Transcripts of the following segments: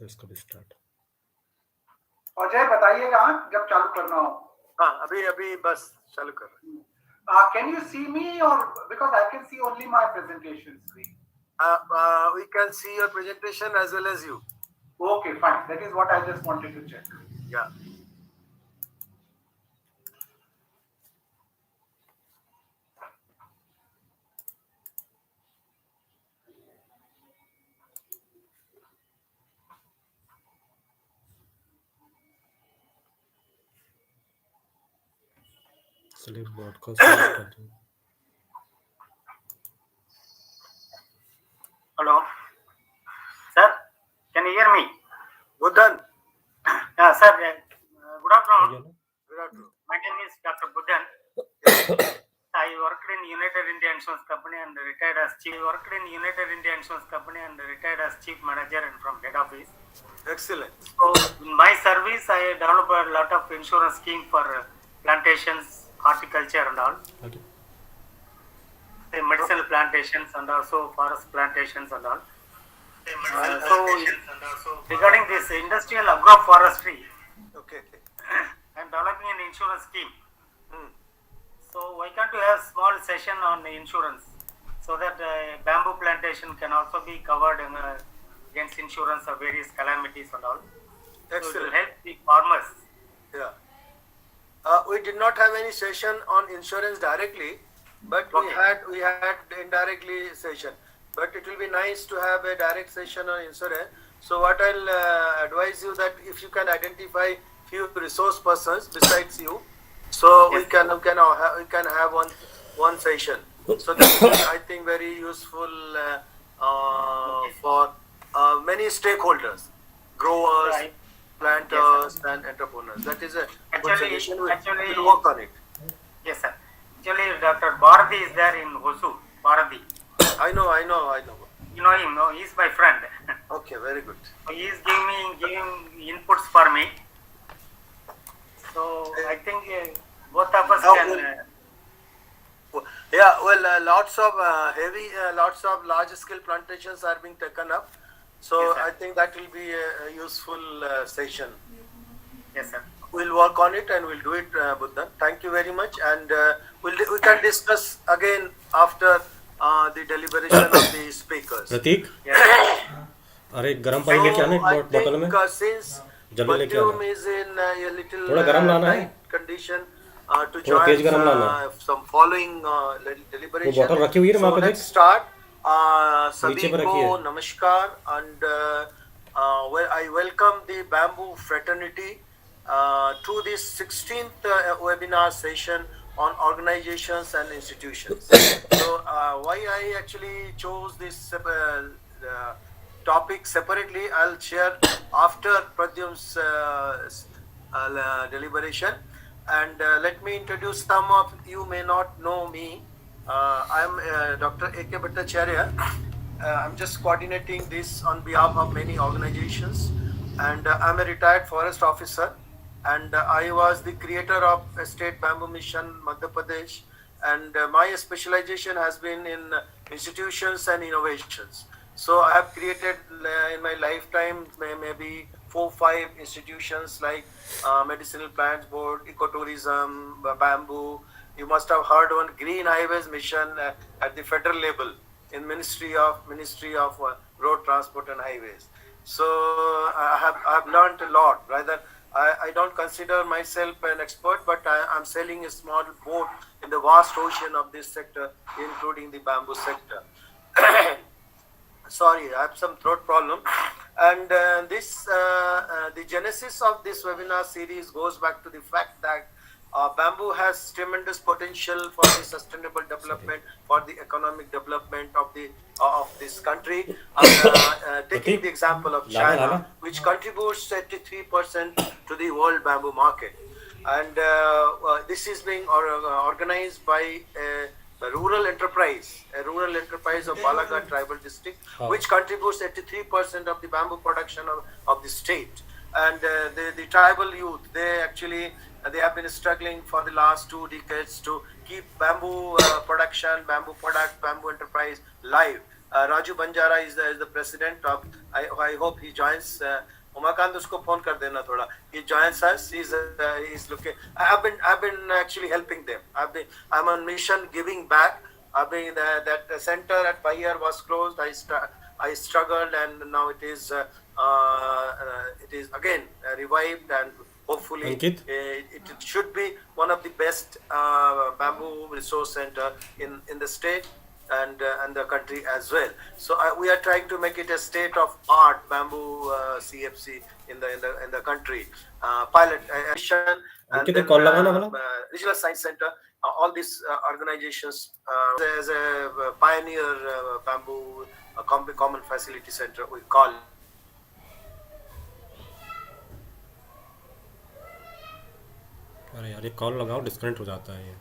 इसका भी स्टार्ट। अजय बताइएगा जब चालू करना हो। हाँ, अभी बस चालू कर रहे हैं। Can you see me or because I can see only my presentation screen? We can see your presentation as well as you. Okay, fine. That is what I just wanted to check. Yeah. Select broadcast. Hello, sir. Can you hear me? Buddhan. Yeah, sir. Good afternoon. Good afternoon. My name is Dr. Buddhan. I worked in United India Insurance Company and retired as chief. Chief manager and from head office. Excellent. So in my service, I developed a lot of insurance scheme for plantations, horticulture and all. Okay. The medicinal plantations and also forest plantations and all. Regarding this industrial agroforestry, Okay. I am developing an insurance scheme. So why can't you have small session on insurance so that bamboo plantation can also be covered against insurance of various calamities and all. So it will Excellent. help the farmers. Yeah. We did not have any session on insurance directly, but Okay. we had indirectly session. But it will be nice to have a direct session on insurance. So what I'll advise you that if you can identify few resource persons besides you, so Yes. we can have one session. So this is I think very useful for many stakeholders, growers, Right. planters, and entrepreneurs. That is a good Actually- suggestion. actually- We'll work on it. Yes, sir. Actually, Dr. Bharati is there in Hosur. Bharati. I know. You know him, no? He is my friend. Okay, very good. He is giving inputs for me. So I think both of us How can. will- Yeah, well, lots of large scale plantations are being taken up. So Yes, sir. I think that will be a useful session. Yes, sir. We'll work on it and we'll do it, Buddha. Thank you very much. And we can discuss again after the deliberation of the speakers. Prateek, Yes. अरे गरम पानी लेके आना I एक बोतल में। think since जल्दी लेके आना। Batum is in a little थोड़ा गरम लाना है। tight condition to थोड़ा तेज join गरम लाना। some following वो deliberation. बोतल रखी हुई है ना वहाँ पे let's देख। start. नीचे सभी पे रखी को है। नमस्कार and I welcome the Bamboo Fraternity to this 16th webinar session on organizations and institutions. So why I actually chose this topic separately, I'll share after Pradyum's deliberation. And let me introduce some of you may not know me. I'm Dr. A.K. Bhattacharya. I'm just coordinating this on behalf of many organizations, and I'm a retired forest officer, and I was the creator of State Bamboo Mission Madhya Pradesh, and my specialization has been in institutions and innovations. So I have created in my lifetime maybe 4-5 institutions like Medicinal Plants Board, Ecotourism, Bamboo. You must have heard one Green Highways Mission at the federal level in Ministry of Road Transport and Highways. So I have learned a lot. Rather, I don't consider myself an expert, but I'm sailing a small boat in the vast ocean of this sector, including the bamboo sector. Sorry, I have some throat problem. And the genesis of this webinar series goes back to the fact that bamboo has tremendous potential for the sustainable development, for the economic development of this country. Taking the example of China, which contributes 33% to the world bamboo market, and this is being organized by a rural enterprise of Balaghat tribal district, which contributes 83% of the bamboo production of the state. And the tribal youth, they have been struggling for the last 2 decades to keep bamboo production, bamboo product, bamboo enterprise live. Raju Banjara is the president of. I hope he joins. Umakant usko phone kar dena thoda. He joins us. He's looking. I've been actually helping them. I'm on mission giving back. That center at Bahir was closed. I struggled, and now it is again revived, and hopefully Ankit? it should be one of the best bamboo resource center in the state and the country as well. So we are trying to make it a state of art bamboo CFC in the country. Pilot mission, and Ankit then एक call लगाना वाला regional science center. All these organizations as a pioneer bamboo common facility center, we call. अरे यार ये call लगाओ disconnect हो जाता है ये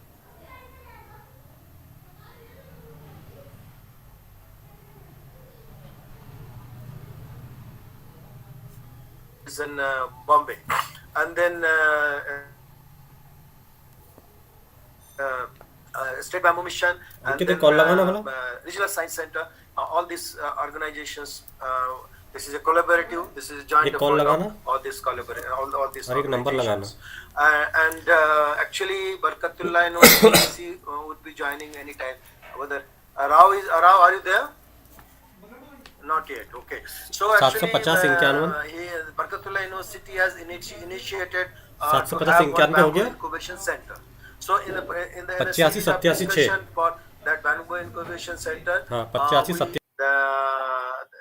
Is in Bombay, and then State Bamboo Mission, and Ankit then एक कॉल लगाना वाला Regional Science Center. All these organizations. This is a collaborative. This is a joint एक कॉल effort लगाना of all these collaborative, all these और एक number लगाना organizations. And actually, Barkatullah University would be joining anytime. Whether Rao, are you there? Not yet. Okay. So actually, 750 Barkatullah University has initiated to 750 have one 91 हो bamboo गया incubation center. So in the 85 series of 87 discussion for that bamboo incubation center, हाँ 85 70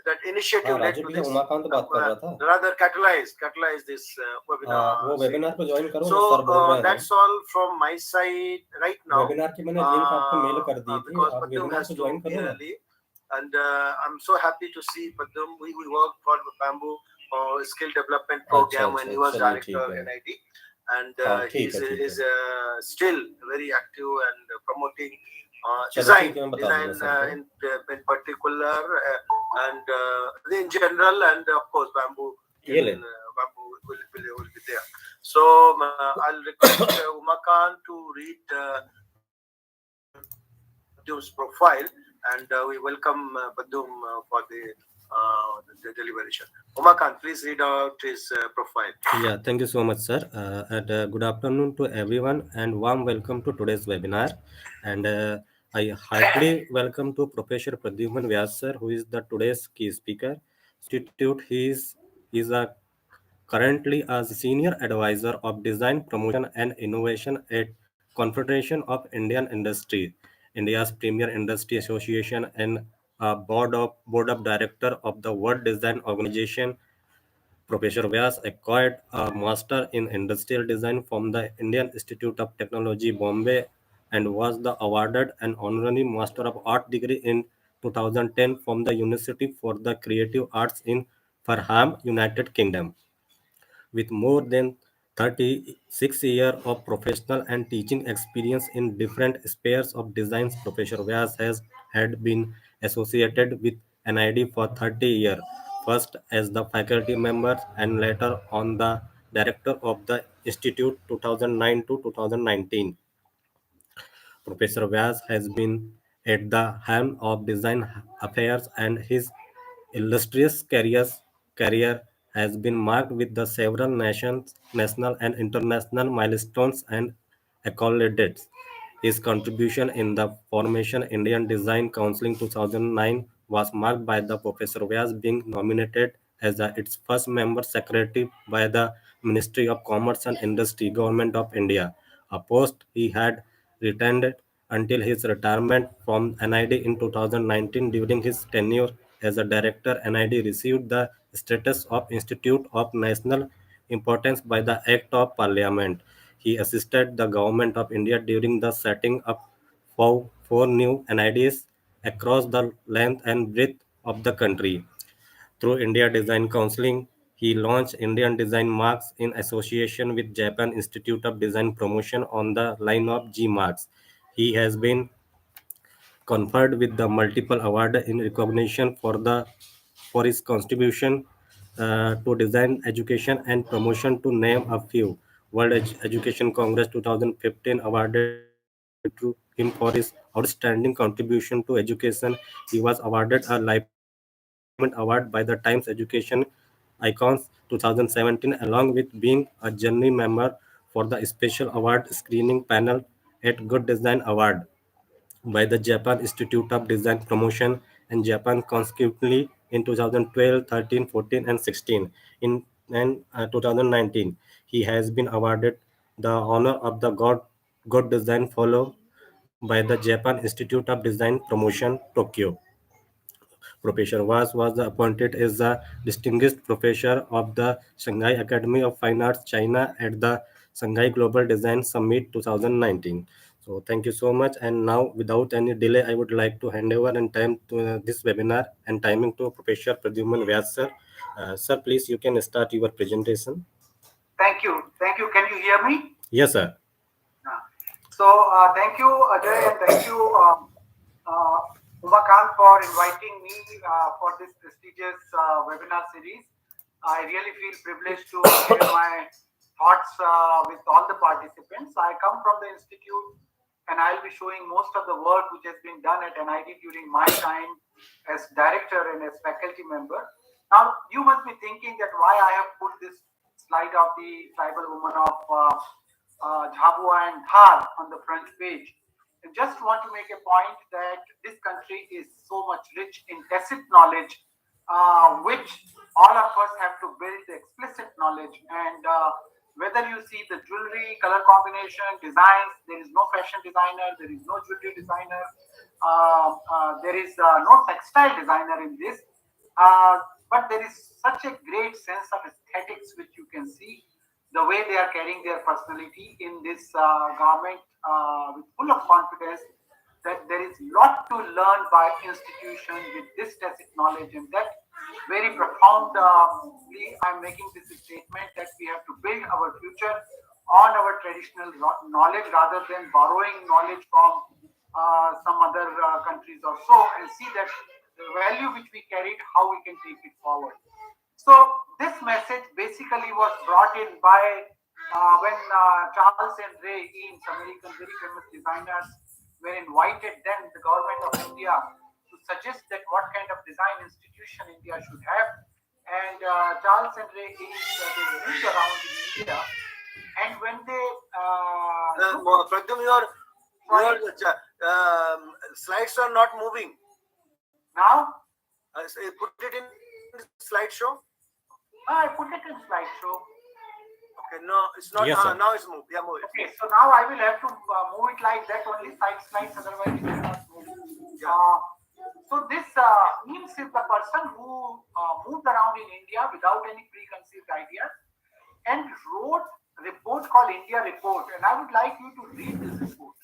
that initiative हाँ led Raju to भैया this, Umakant बात कर रहा था rather catalyze this webinar. हाँ वो वेबिनार को ज्वाइन करो So सर बोल रहे हैं that's all from my side right now. Webinar की मैंने लिंक आपको मेल कर दी थी Because आप Padum वेबिनार has को to ज्वाइन करो ना leave, and I'm so happy to see Padum. We work for the bamboo skill development program when he was चलिए ठीक director है NIT, and हाँ ठीक है ठीक he's है still very active and promoting चलो ठीक है मैं बता design दूंगा sir in particular, and in general, and of course bamboo. ये ले Bamboo will be there. So I'll request Umakant to read Padum's profile, and we welcome Padum for the deliberation. Umakant, please read out his profile. Yeah, thank you so much, sir. And good afternoon to everyone, and warm welcome to today's webinar. And I heartily welcome to Professor Pradyuman Vyas, sir, who is the today's key speaker. Institute, he is a currently as senior advisor of design promotion and innovation at Confederation of Indian Industry, India's premier industry association, and board of director of the World Design Organization. Professor Vyas acquired a Master in Industrial Design from the Indian Institute of Technology, Bombay, and was awarded an honorary Master of Art degree in 2010 from the University for the Creative Arts in Farnham, United Kingdom. With more than 36 years of professional and teaching experience in different spheres of design, Professor Vyas has had been associated with NID for 30 years, first as the faculty member and later on the director of the institute 2009 to 2019. Professor Vyas has been at the helm of design affairs, and his illustrious career has been marked with the several national and international milestones and accolades. His contribution in the formation Indian Design Council in 2009 was marked by the Professor Vyas being nominated as its first member secretary by the Ministry of Commerce and Industry, Government of India, a post he had retained until his retirement from NID in 2019. During his tenure as a director, NID received the status of Institute of National Importance by the Act of Parliament. He assisted the Government of India during the setting up of four new NIDs across the length and breadth of the country. Through India Design Counseling, he launched Indian Design Marks in association with Japan Institute of Design Promotion on the line of G Marks. He has been conferred with the multiple award in recognition for his contribution to design education and promotion, to name a few. World Education Congress 2015 awarded him tribute to him for his outstanding contribution to education. He was awarded a Lifetime Award by the Times Education Icons 2017, along with being a Journey member for the Special Award Screening Panel at Good Design Award by the Japan Institute of Design Promotion and Japan consequently in 2012, 13, 14, and 16. In 2019, he has been awarded the honor of the God Design Fellow by the Japan Institute of Design Promotion, Tokyo. Professor was appointed as the Distinguished Professor of the Shanghai Academy of Fine Arts, China at the Shanghai Global Design Summit 2019. So thank you so much. And now, without any delay, I would like to hand over and time to this webinar and timing to Professor Pradyuman Vyas, sir. Sir, please, you can start your presentation. Thank you. Thank you. Can you hear me? Yes, sir. Uh, So, thank you, Ajay, and thank you, uh, Umakant, for inviting me for this prestigious webinar series. I really feel privileged to share my thoughts with all the participants. I come from the institute, and I'll be showing most of the work which has been done at NIT during my time as director and as faculty member. Now, you must be thinking that why I have put this slide of the tribal woman of Jhabua and Thar on the front page. I just want to make a point that this country is so much rich in tacit knowledge, which all of us have to build the explicit knowledge. And whether you see the jewelry, color combination, designs, there is no fashion designer, there is no jewelry designer, there is no textile designer in this. But there is such a great sense of aesthetics which you can see the way they are carrying their personality in this garment with full of confidence that there is lot to learn by institution with this tacit knowledge, and that very profoundly I'm making this statement that we have to build our future on our traditional knowledge rather than borrowing knowledge from some other countries or so, and see that the value which we carried, how we can take it forward. So this message basically was brought in by when Charles and Ray Eames, American very famous designers, were invited then the government of India to suggest that what kind of design institution India should have. And Charles and Ray Eames they moved around in India, and when they Pradyum, sorry, slides are not moving. now Put it in slideshow. I put it in slideshow. Okay, no, it's not. Yes, sir. Now it's moved. Yeah, move it. Okay, so now I will have to move it like that only side slides, otherwise it cannot move. So this Eames is the person who moved around in India without any preconceived ideas and wrote a report called India Report. And I would like you to read this report.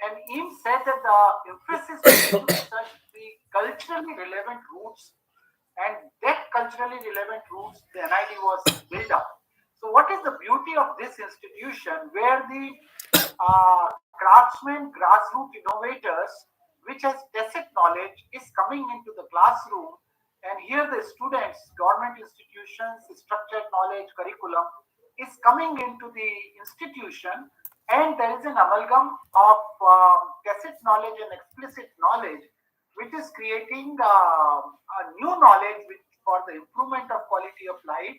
And Eames said that the emphasis was to research the culturally relevant roots, and that culturally relevant roots the NID was built up. So, what is the beauty of this institution where the craftsmen, grassroots innovators, which has tacit knowledge, is coming into the classroom, and here the students, government institutions, structured knowledge, curriculum is coming into the institution, and there is an amalgam of tacit knowledge and explicit knowledge, which is creating a new knowledge which for the improvement of quality of life,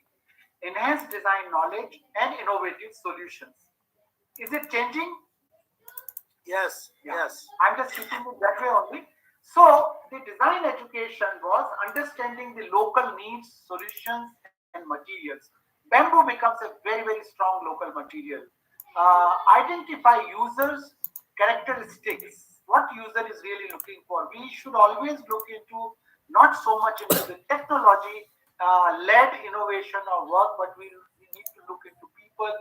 enhanced design knowledge, and innovative solutions. Is it changing? Yes, Yeah, yes. I'm just keeping it that way only. So the design education was understanding the local needs, solutions, and materials. Bamboo becomes a very, very strong local material. Identify users, characteristics. What user is really looking for? We should always look into not so much into the technology led innovation or work, but we need to look into people,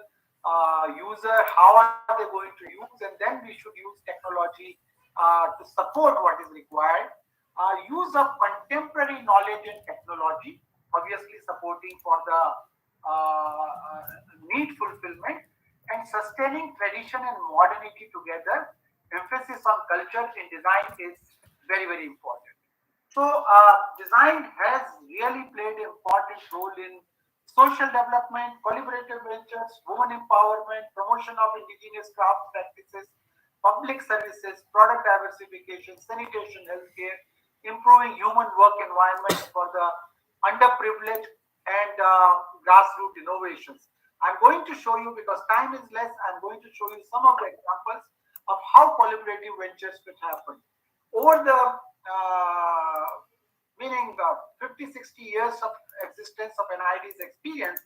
user, how are they going to use, and then we should use technology to support what is required. Use of contemporary knowledge and technology, obviously supporting for the need fulfillment, and sustaining tradition and modernity together. Emphasis on culture in design is very, very important. So, design has really played an important role in social development, collaborative ventures, women empowerment, promotion of indigenous craft practices, public services, product diversification, sanitation, healthcare, improving human work environments for the underprivileged, and grassroots innovations. I'm going to show you, because time is less, I'm going to show you some of the examples of how collaborative ventures could happen. Over the meaning 50, 60 years of existence of NID's experience,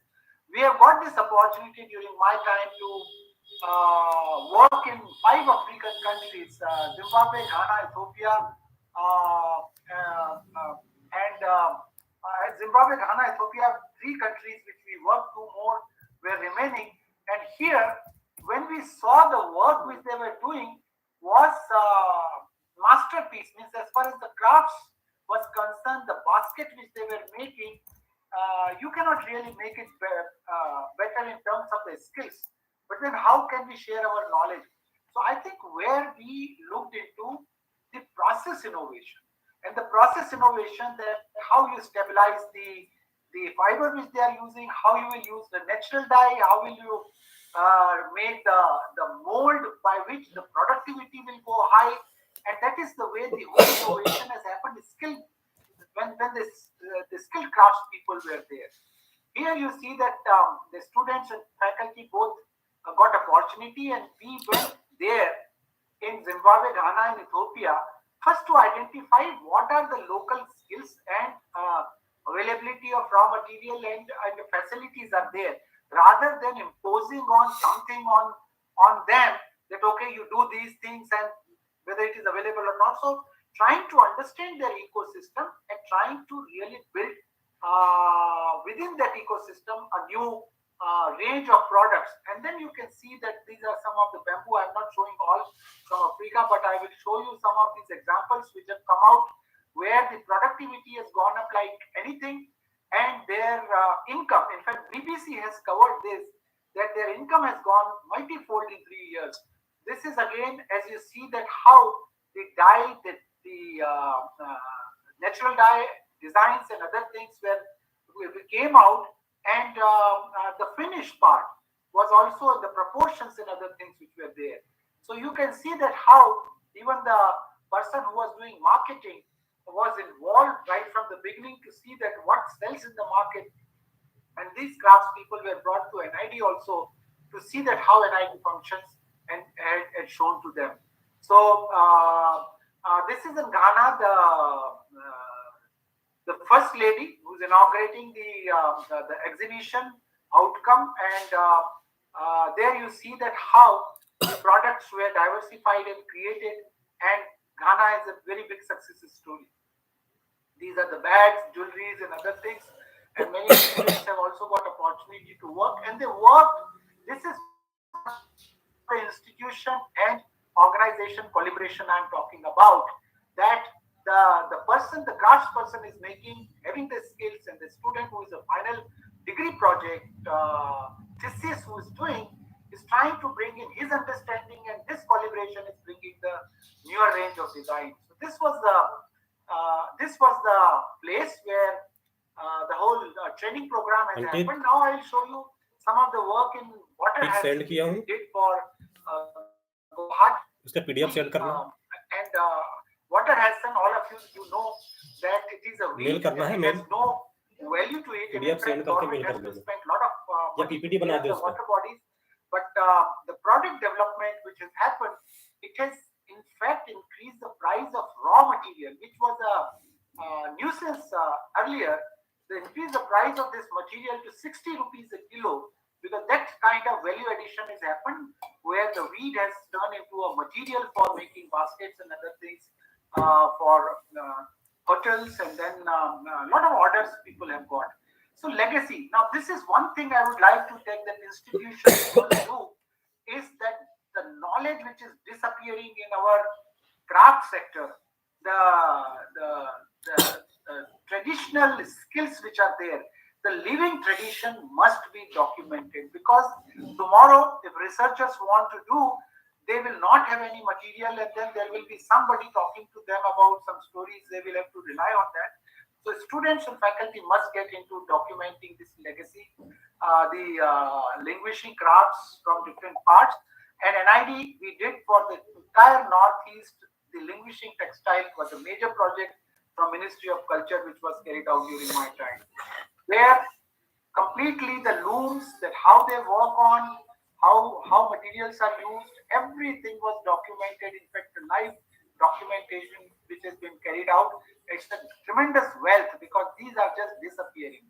we have got this opportunity during my time to work in five African countries: Zimbabwe, Ghana, Ethiopia, Zimbabwe, Ghana, Ethiopia, three countries which we worked to, more were remaining. And here, when we saw the work which they were doing was masterpiece, means as far as the crafts was concerned, the basket which they were making, you cannot really make it better in terms of the skills. But then how can we share our knowledge? So I think where we looked into the process innovation, and the process innovation, that how you stabilize the fiber which they are using, how you will use the natural dye, how will you make the mold by which the productivity will go high. And that is the way the whole innovation has happened. Skill, when the skilled crafts people were there. Here you see that the students and faculty both got opportunity, and we went there in Zimbabwe, Ghana, and Ethiopia, first to identify what are the local skills and availability of raw material, and the facilities are there, rather than imposing on something on them, that okay, you do these things and whether it is available or not. So trying to understand their ecosystem and trying to really build within that ecosystem a new range of products. And then you can see that these are some of the bamboo. I'm not showing all from Africa, but I will show you some of these examples which have come out where the productivity has gone up like anything, and their income. In fact, BBC has covered this, that their income has gone multifold in 3 years. This is again, as you see, that how the dye, the natural dye designs and other things we came out, and the finished part was also the proportions and other things which were there. So you can see that how even the person who was doing marketing was involved right from the beginning to see that what sells in the market. And these craftspeople were brought to NID also to see that how NID functions, and shown to them. So this is in Ghana, the first lady who's inaugurating the exhibition outcome, and there you see that how the products were diversified and created, and Ghana is a very big success story. These are the bags, jewelries, and other things, and many students have also got opportunity to work, and they worked. This is what the institution and organization collaboration I'm talking about. That the person, the crafts person, is making, having the skills, and the student who is a final degree project thesis who is doing, is trying to bring in his understanding, and this collaboration is bringing the newer range of design. So this was the place where the whole training program has Ankit happened. Now I will show you some of the work in water pick has send किया हूँ did for Guwahati. उसका PDF send करना And water has done, all of you know that it is a mail weed, करना है it mail has no value to it. And in PDF fact, send करके government mail has कर to देना spend a lot of या money PPT to बना create they the उसका water bodies. But the product development which has happened, it has in fact increased the price of raw material, which was a nuisance earlier. They increased the price of this material to 60 rupees a kilo, because that kind of value addition has happened, where the weed has turned into a material for making baskets and other things for hotels, and then a lot of orders people have got. So legacy. Now, this is one thing I would like to take that institutions must do, is that the knowledge which is disappearing in our craft sector, the the, the traditional skills which are there, the living tradition must be documented, because tomorrow, if researchers want to do, they will not have any material, and then there will be somebody talking to them about some stories. They will have to rely on that. So students and faculty must get into documenting this legacy, the linguistic crafts from different parts, And NID we did for the entire Northeast. The linguistic textile was a major project from Ministry of Culture, which was carried out during my time, where completely the looms, that how they work on, how materials are used, everything was documented. In fact, the live documentation which has been carried out, it's a tremendous wealth because these are just disappearing.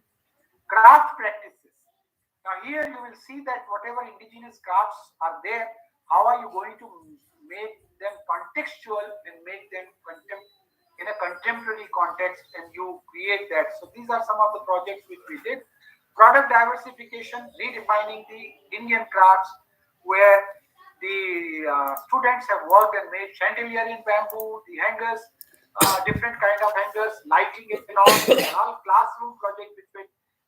Craft practices. Now here you will see that whatever indigenous crafts are there, how are you going to make them contextual and make them in a contemporary context, and you create that. So these are some of the projects which we did. Product diversification, redefining the Indian crafts, where the students have worked and made chandelier in bamboo, the hangers, different kind of hangers, lighting it and all. These are all classroom projects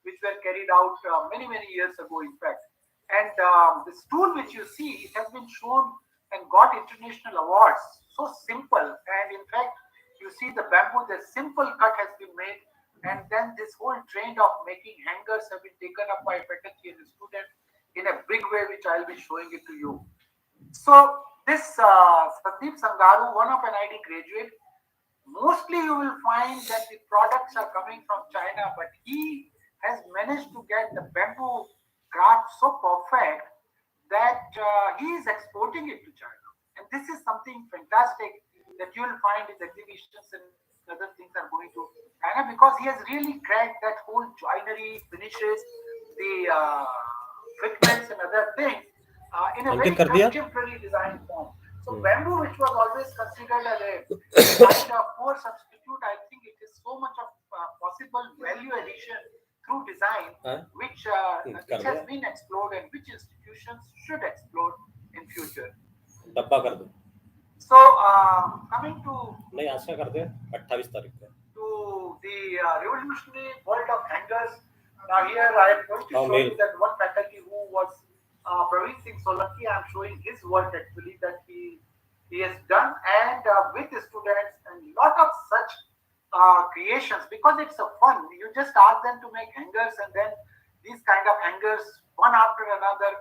which were carried out many years ago, in fact. And this tool which you see, it has been shown and got international awards. So simple, and in fact, you see the bamboo, the simple cut has been made, and then this whole trend of making hangers have been taken up by faculty and students in a big way, which I'll be showing it to you. So this Sandeep Sangaru, one of NID graduate, mostly you will find that the products are coming from China, but he has managed to get the bamboo craft so perfect that he is exporting it to China. And this is something fantastic that you will find his exhibitions and other things are going to China, because he has really cracked that whole joinery, finishes, the figments and other things in a very अंकित कर दिया contemporary design form. So bamboo, which was always considered as a kind of poor substitute, I think it is so much of possible value addition through design, हाँ which कर has दिया been explored and which institutions should explore in future. डब्बा कर दो So coming नहीं आज का कर दे 28 तारीख का to the revolutionary world of hangers. Now here I am going to show mail you that one faculty who was Praveen Singh Solanki. I am showing his work actually that he has done, and with the students and lot of such creations, because it's a fun. You just ask them to make hangers, and then these kind of hangers one after another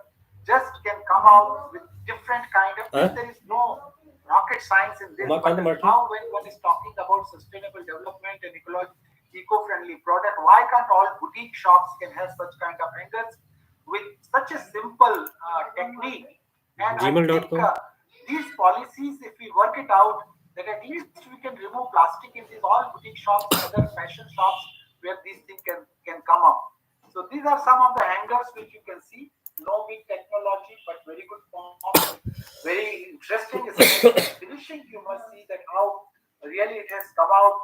just can come out with different kind of. हाँ There is no rocket science in this, Umakant but Marathi now when one is talking about sustainable development and eco-friendly product, why can't all boutique shops can have such kind of hangers with such a simple technique? And I gmail dot think com these policies, if we work it out, that at least we can remove plastic in these all boutique shops and other fashion shops where these things can come up. So these are some of the hangers which you can see. No big technology, but very good form. Very interesting. Finishing, you must see that how really it has come out.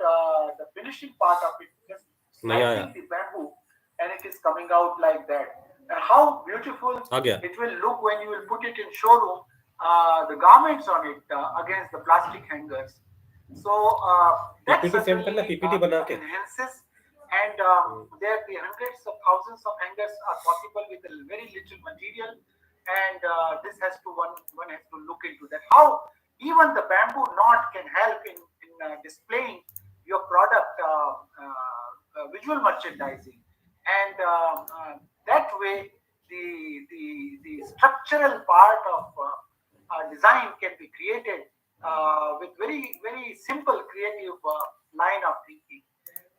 The finishing part of it, just नहीं आया slicing the bamboo, and it is coming out like that. And how beautiful आ गया it will look when you will put it in showroom. The garments on it against the plastic hangers. So that PPT send करना certainly PPT बना के enhances, and there the hundreds of thousands of hangers are possible with a very little material, and this has to one has to look into that, how even the bamboo knot can help in displaying your product visual merchandising, and that way the structural part of design can be created with very simple creative line of thinking.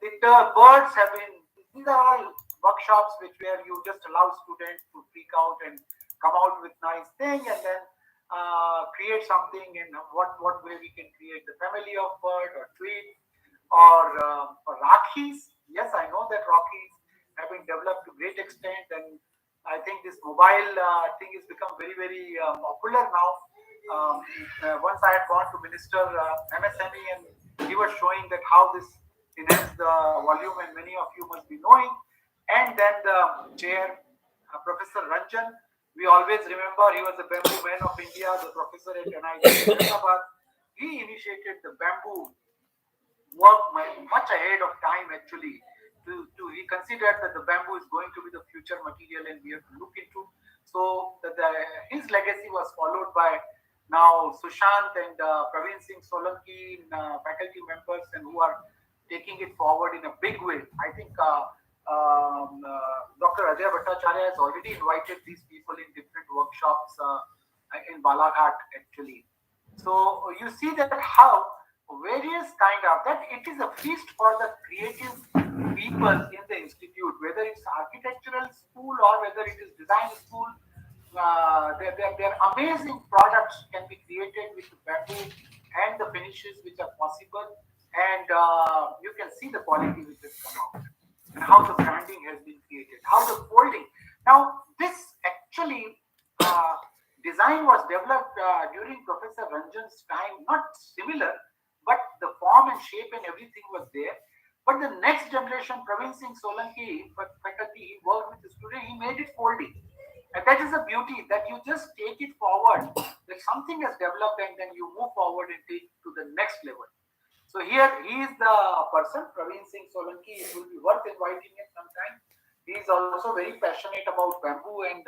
The birds have been, these are all workshops which where you just allow students to freak out and come out with nice thing, and then create something in what way we can create the family of bird or tweet or Rakis. Yes, I know that Rakis have been developed to great extent, and I think this mobile thing has become very popular now. Once I had gone to Minister MSME, and he was showing that how this enhanced the volume, and many of you must be knowing. And then the chair, Professor Ranjan, we always remember he was the bamboo man of India, the professor at NIT Hyderabad. He initiated the bamboo work much ahead of time actually. He considered that the bamboo is going to be the future material, and we have to look into. So his legacy was followed by now Sushant and Praveen Singh Solanki, faculty members, and who are taking it forward in a big way. I think Dr. Ajay Bhattacharya has already invited these people in different workshops in Balaghat actually. So you see that how various kind of that it is a feast for the creative people in the institute, whether it's architectural school or whether it is design school. Their amazing products can be created with the bamboo and the finishes which are possible, and you can see the quality which has come out and how the branding has been created, how the folding. Now, this actually uh, design was developed during Professor Ranjan's time, not similar, but the form and shape and everything was there. But the next generation, Praveen Singh Solanki, faculty, he worked with the student, he made it folding. And that is the beauty that you just take it forward, that something has developed and then you move forward and take it to the next level. So here he is the person, Praveen Singh Solanki. It will be worth inviting him sometime. He is also very passionate about bamboo and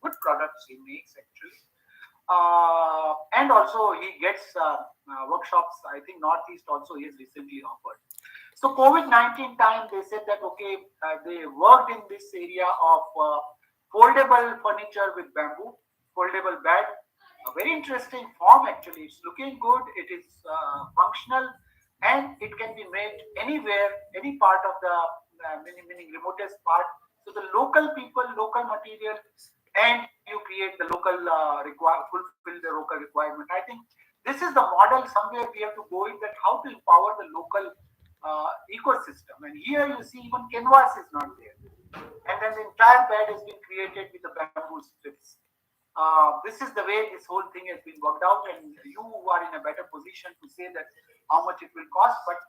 good products he makes actually. And also he gets workshops. I think Northeast also he has recently offered. So COVID-19 time, they said that okay, they worked in this area of foldable furniture with bamboo, foldable bed. A very interesting form actually. It's looking good. It is functional, and it can be made anywhere, any part of the meaning remotest part. So the local people, local material, and you create the local fulfill the local requirement. I think this is the model somewhere we have to go in, that how to empower the local ecosystem. And here you see even canvas is not there, and then the entire bed has been created with the bamboo strips. This is the way this whole thing has been worked out, and you are in a better position to say that how much it will cost. But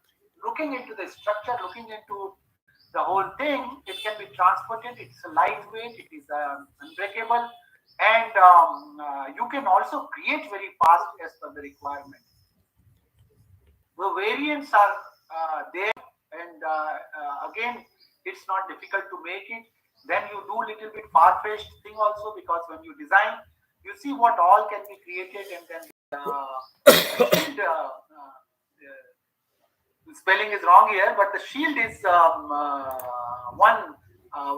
looking into the structure, looking into the whole thing, it can be transported. It's a lightweight, it is unbreakable, and you can also create very fast as per the requirement. The variants are there, and again, it's not difficult to make it. Then you do little bit far-fetched thing also, because when you design, you see what all can be created, and then the shield. The spelling is wrong here, but the shield is one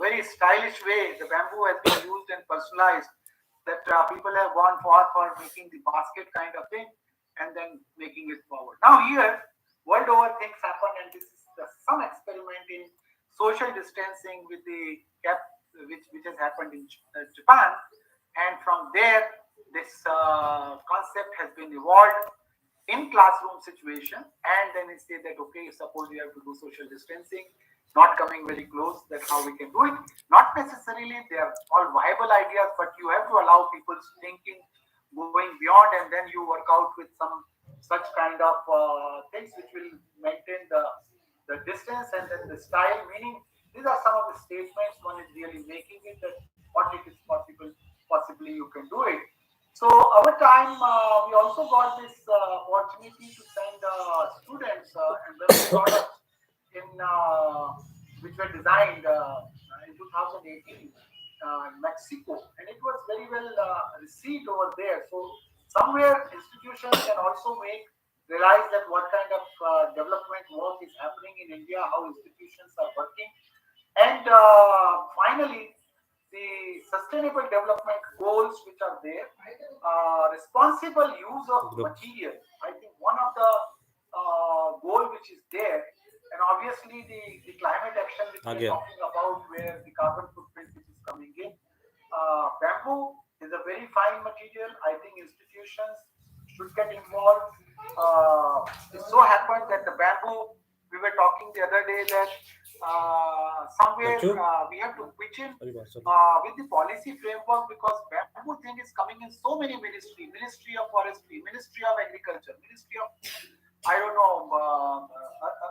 very stylish way. The bamboo has been used and personalized, that people have gone for making the basket kind of thing and then making it forward. Now here, world over things happen, and this is some experiment in social distancing with the cap, which has happened in Japan, and from there this concept has been evolved in classroom situation, and then it say that okay, suppose we have to do social distancing, not coming very close, that how we can do it. Not necessarily they are all viable ideas, but you have to allow people's thinking going beyond, and then you work out with some such kind of things which will maintain the distance and then the style. Meaning these are some of the statements one is really making it, that what it is possible, possibly you can do it. So over time, we also got this opportunity to send students and bamboo products in which were designed in 2018 in Mexico, and it was very well received over there. So somewhere institutions can also make realize that what kind of development work is happening in India, how institutions are working, and finally, the sustainable development goals which are there, responsible use of Group. material. I think one of the goal which is there, and obviously the climate action which uh we are गया talking about, where the carbon footprint which is coming in. Bamboo is a very fine material. I think institutions should get involved. It so happened that the bamboo, we were talking the other day that somewhere बच्चों we have to pitch in अभी बात सुन with the policy framework, because bamboo thing is coming in so many ministry of forestry, ministry of agriculture, ministry of I don't know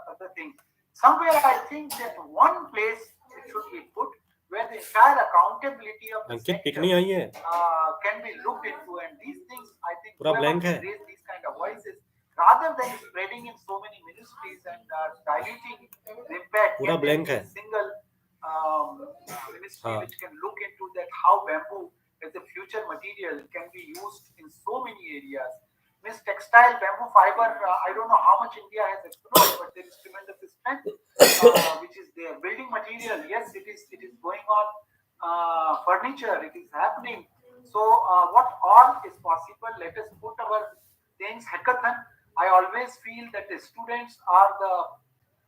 other thing. Somewhere I think that one place it should be put where the entire accountability of the अंकित pick sector नहीं आई है can be looked into, and these things I think पूरा whoever blank है can raise these kind of voices rather than spreading in so many ministries and diluting the impact, पूरा can there blank be है a single ministry हाँ which can look into that how bamboo as a future material can be used in so many areas. Means textile bamboo fiber, I don't know how much India has explored, but there is tremendous strength which is there. Building material, yes, it is going on. Furniture, it is happening. So, what all is possible? Let us put our things hackathon. I always feel that the students are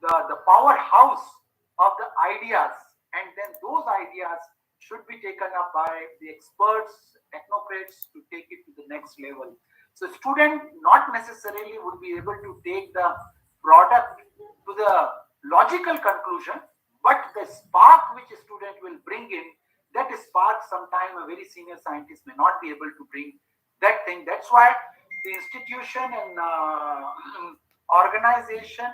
the powerhouse of the ideas, and then those ideas should be taken up by the experts, technocrats to take it to the next level. So, student not necessarily would be able to take the product to the logical conclusion, but the spark which a student will bring in, that spark sometime a very senior scientist may not be able to bring that thing. That's why the institution and organization,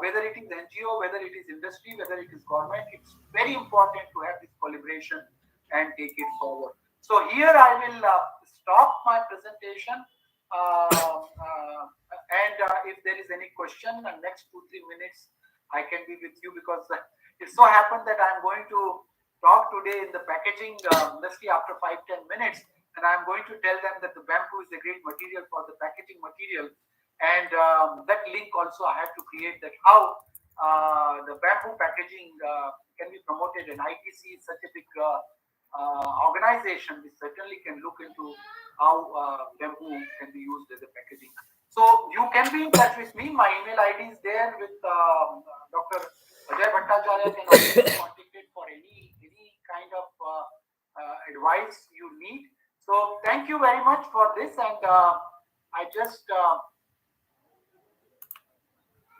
whether it is NGO, whether it is industry, whether it is government, it's very important to have this collaboration and take it forward. So here I will stop my presentation, and if there is any question in the next 2-3 minutes, I can be with you, because it so happened that I'm going to talk today in the packaging industry after 5-10 minutes, and I'm going to tell them that the bamboo is a great material for the packaging material, and that link also I have to create, that how the bamboo packaging can be promoted, and ITC is such a big organization. We certainly can look into how bamboo can be used as a packaging. So you can be in touch with me. My email ID is there with Dr. Ajay Bhattacharya. Can also be contacted for any kind of advice you need. So thank you very much for this, and I just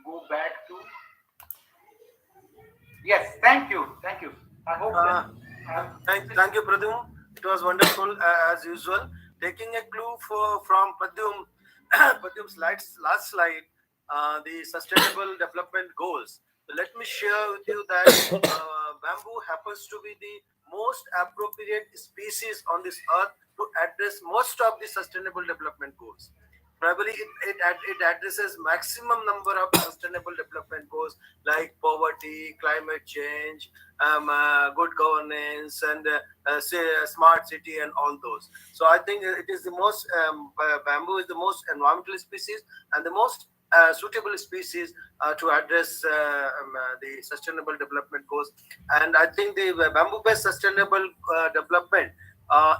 go back to, yes. Thank you. I hope that. Thank you, Pradyum. It was wonderful as usual. Taking a clue from Pradyum, Pradyum's last slide, the Sustainable Development Goals. So let me share with you that bamboo happens to be the most appropriate species on this earth to address most of the Sustainable Development Goals. Probably it addresses maximum number of sustainable development goals like poverty, climate change, good governance, and say smart city, and all those. So I think it is the most bamboo is the most environmental species and the most suitable species to address the sustainable development goals. And I think the bamboo-based sustainable development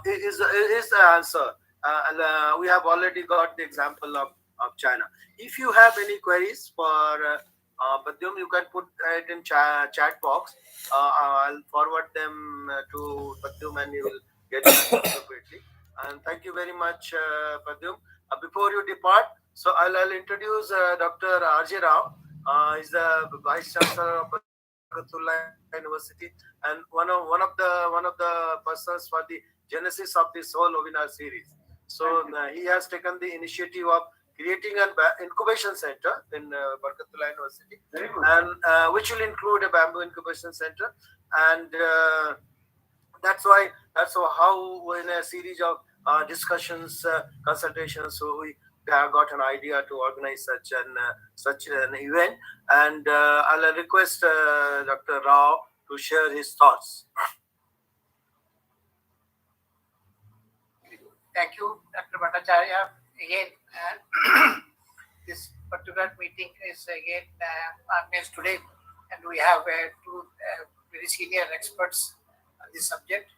is the answer. And we have already got the example of China. If you have any queries for Pradyum, you can put it in chat box. I'll forward them to Pradyum, and you will get it appropriately. And thank you very much, Pradyum. Before you depart, so I'll introduce Dr. R.J. Rao. He's the Vice Chancellor of Barkatullah University, and one of the persons for the genesis of this whole webinar series. So he has taken the initiative of creating an incubation center in Barkatullah University, and which will include a bamboo incubation center. And that's how in a series of discussions, consultations, so we have got an idea to organize such an event. And I'll request Dr. Rao to share his thoughts. Thank you, Dr. Bhattacharya. Again, this particular meeting is again organized today, and we have two very senior experts on this subject.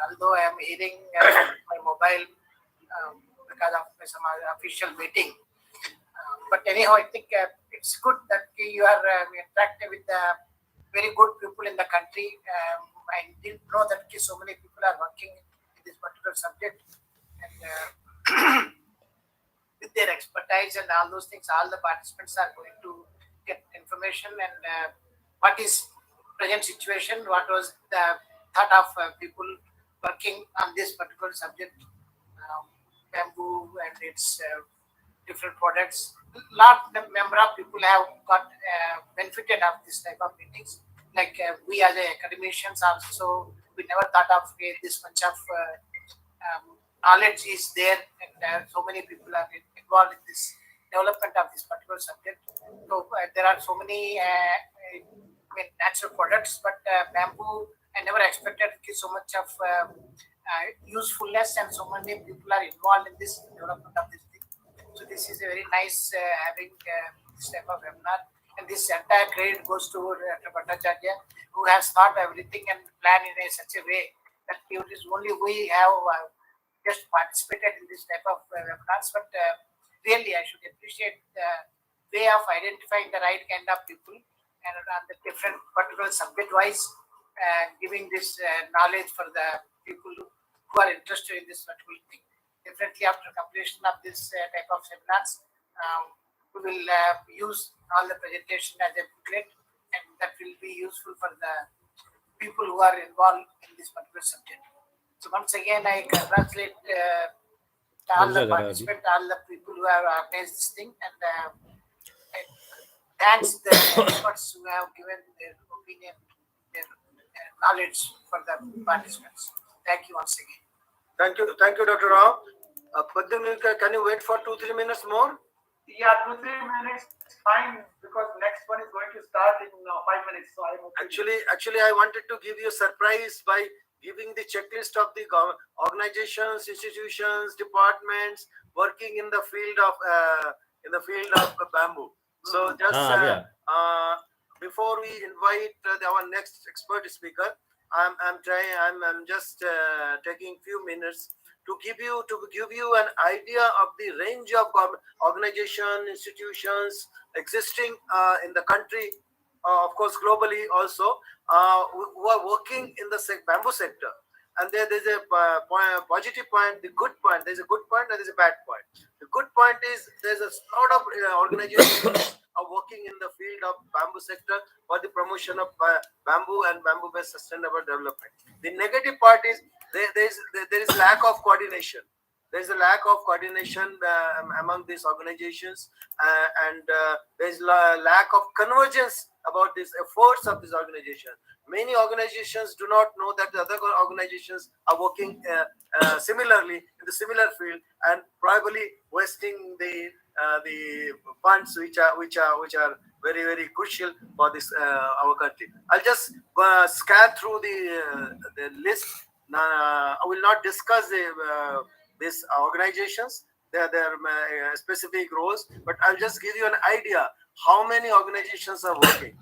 Although I am hearing my mobile because of some official meeting, but anyhow, I think it's good that you are interacting with very good people in the country. I didn't know that so many people are working in this particular subject, and with their expertise and all those things, all the participants are going to get information and what is present situation, what was the thought of people working on this particular subject, bamboo and its different products. Lot number of people have got benefited of this type of meetings. Like we as academicians also, we never thought of this much of knowledge is there, and so many people are involved in this development of this particular subject. So there are so many natural products, but bamboo, I never expected so much of usefulness, and so many people are involved in this development of this thing. So this is a very nice having this type of webinar, and this entire credit goes to Dr. Bhattacharya, who has thought everything and planned in such a way that it is only we have just participated in this type of webinars, but really I should appreciate the way of identifying the right kind of people and on the different particular subject wise, giving this knowledge for the people who are interested in this particular thing. Definitely, after completion of this type of seminars, we will use all the presentation as a booklet, and that will be useful for the people who are involved in this particular subject. So once again, I congratulate all the Exactly, Ravi. participants, all the people who have organized this thing, and thanks the experts who have given their opinion, their knowledge for the participants. Thank you once again. Thank you, Dr. Rao. Pradyumna, can you wait for 2-3 minutes more? Yeah, 2-3 minutes, fine, because next one is going to start in 5 minutes. So I'm okay. Actually, I wanted to give you a surprise by giving the checklist of the organizations, institutions, departments working in the field of bamboo. So just Yeah. before we invite our next expert speaker, I'm just taking few minutes to give you an idea of the range of organization institutions existing in the country, of course globally also, who are working in the bamboo sector. And there's a positive point, the good point. There's a good point and there's a bad point. The good point is there's a lot of organizations are working in the field of bamboo sector for the promotion of bamboo and bamboo-based sustainable development. The negative part is there is lack of coordination. There is a lack of coordination among these organizations, and there is lack of convergence about these efforts of this organization. Many organizations do not know that the other organizations are working similarly in the similar field, and probably wasting the funds which are very, very crucial for this our country. I'll just scan through the list. I will not discuss these organizations, their specific roles, but I'll just give you an idea how many organizations are working.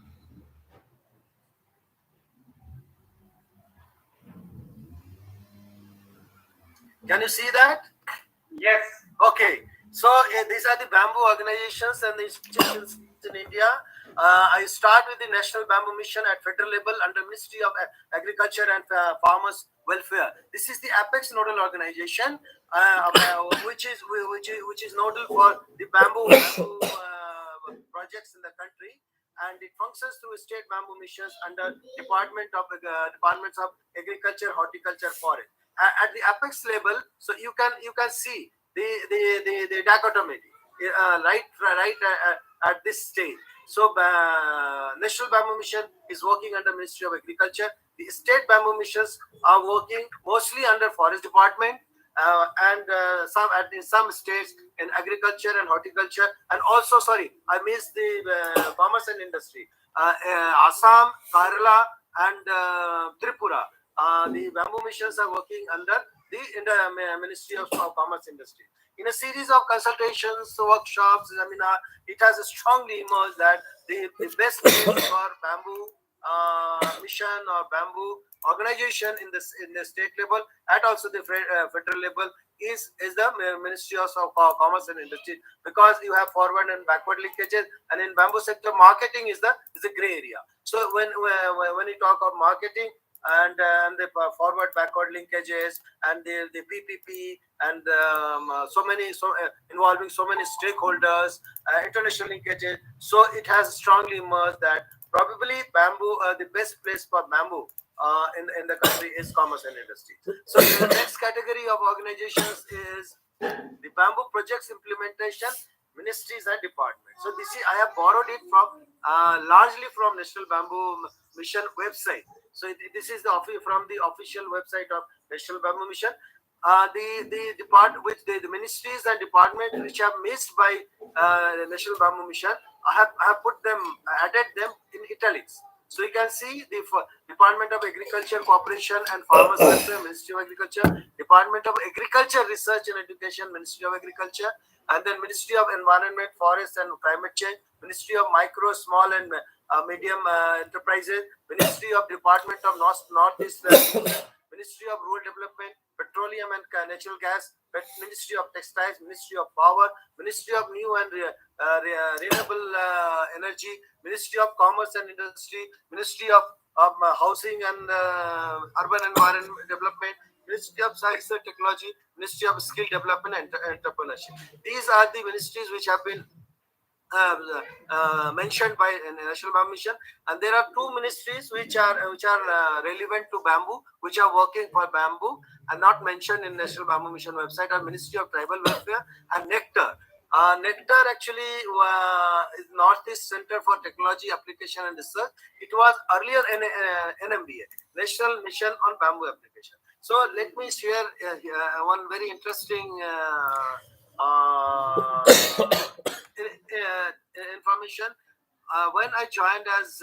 Can you see that? Yes. Okay. So these are the bamboo organizations and the institutions in India. I start with the National Bamboo Mission at federal level under Ministry of Agriculture and Farmers Welfare. This is the apex nodal organization, which is nodal for the bamboo projects in the country, and it functions through state bamboo missions under departments of agriculture, horticulture, forest. At the apex level, so you can see the dichotomy right at this stage. So National Bamboo Mission is working under Ministry of Agriculture. The state bamboo missions are working mostly under Forest Department, and in some states in agriculture and horticulture, and also, sorry, I missed the farmers and industry. Assam, Kerala, and Tripura. The bamboo missions are working under the Ministry of Farmers Industry. In a series of consultations, workshops, it has strongly emerged that the best place for bamboo mission or bamboo organization in the state level and also the federal level is the Ministry of Commerce and Industry, because you have forward and backward linkages, and in bamboo sector marketing is the gray area. So when you talk of marketing and the forward backward linkages and the PPP and involving so many stakeholders, international linkages, so it has strongly emerged that probably bamboo, the best place for bamboo in the country is commerce and industry. So the next category of organizations is the bamboo projects implementation ministries and departments. So I have borrowed it from largely from National Bamboo Mission website. So this is from the official website of National Bamboo Mission. The ministries and departments which are missed by National Bamboo Mission, I have added them in italics. So you can see the Department of Agriculture, Cooperation and Farmers Welfare, Ministry of Agriculture, Department of Agriculture, Research and Education, Ministry of Agriculture, and then Ministry of Environment, Forest and Climate Change, Ministry of Micro, Small and Medium Enterprises, Ministry of Department of Northeast, Ministry of Development, Petroleum and Natural Gas, Ministry of Textiles, Ministry of Power, Ministry of New and Renewable Energy, Ministry of Commerce and Industry, Ministry of Housing and Urban Environment Development, Ministry of Science and Technology, Ministry of Skill Development and Entrepreneurship. These are the ministries which have been uh, mentioned by National Bamboo Mission, and there are two ministries which are relevant to bamboo, which are working for bamboo and not mentioned in National Bamboo Mission website, are Ministry of Tribal Welfare and Nectar. Nectar actually is Northeast Center for Technology Application and Research. It was earlier NMBA, National Mission on Bamboo Application. So let me share one very interesting information. When I joined as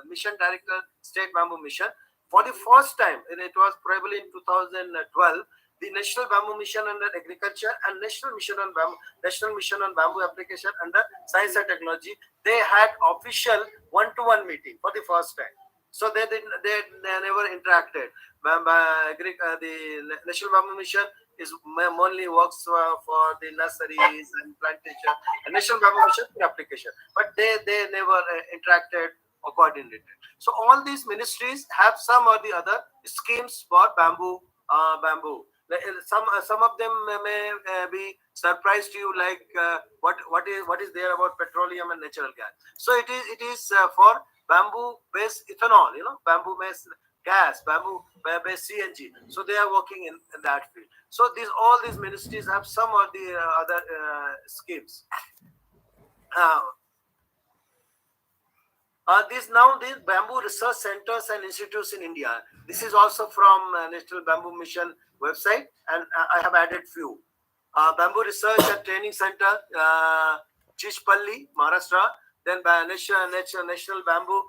Mission Director, State Bamboo Mission, for the first time, and it was probably in 2012, the National Bamboo Mission under Agriculture and National Mission on Bamboo Application under Science and Technology, they had official one-to-one meeting for the first time. So they never interacted. The National Bamboo Mission is mainly works for the nurseries and plantation, and National Bamboo Mission for application, but they never interacted or coordinated. So all these ministries have some or the other schemes for bamboo. Some of them may be surprised to you, like what is there about petroleum and natural gas. So it is for bamboo based ethanol, bamboo based gas, bamboo based CNG. So they are working in that field. So all these ministries have some or the other schemes. Uh, these bamboo research centers and institutes in India. This is also from National Bamboo Mission website, and I have added few. Bamboo Research and Training Center, Chichpalli, Maharashtra. Then National Bamboo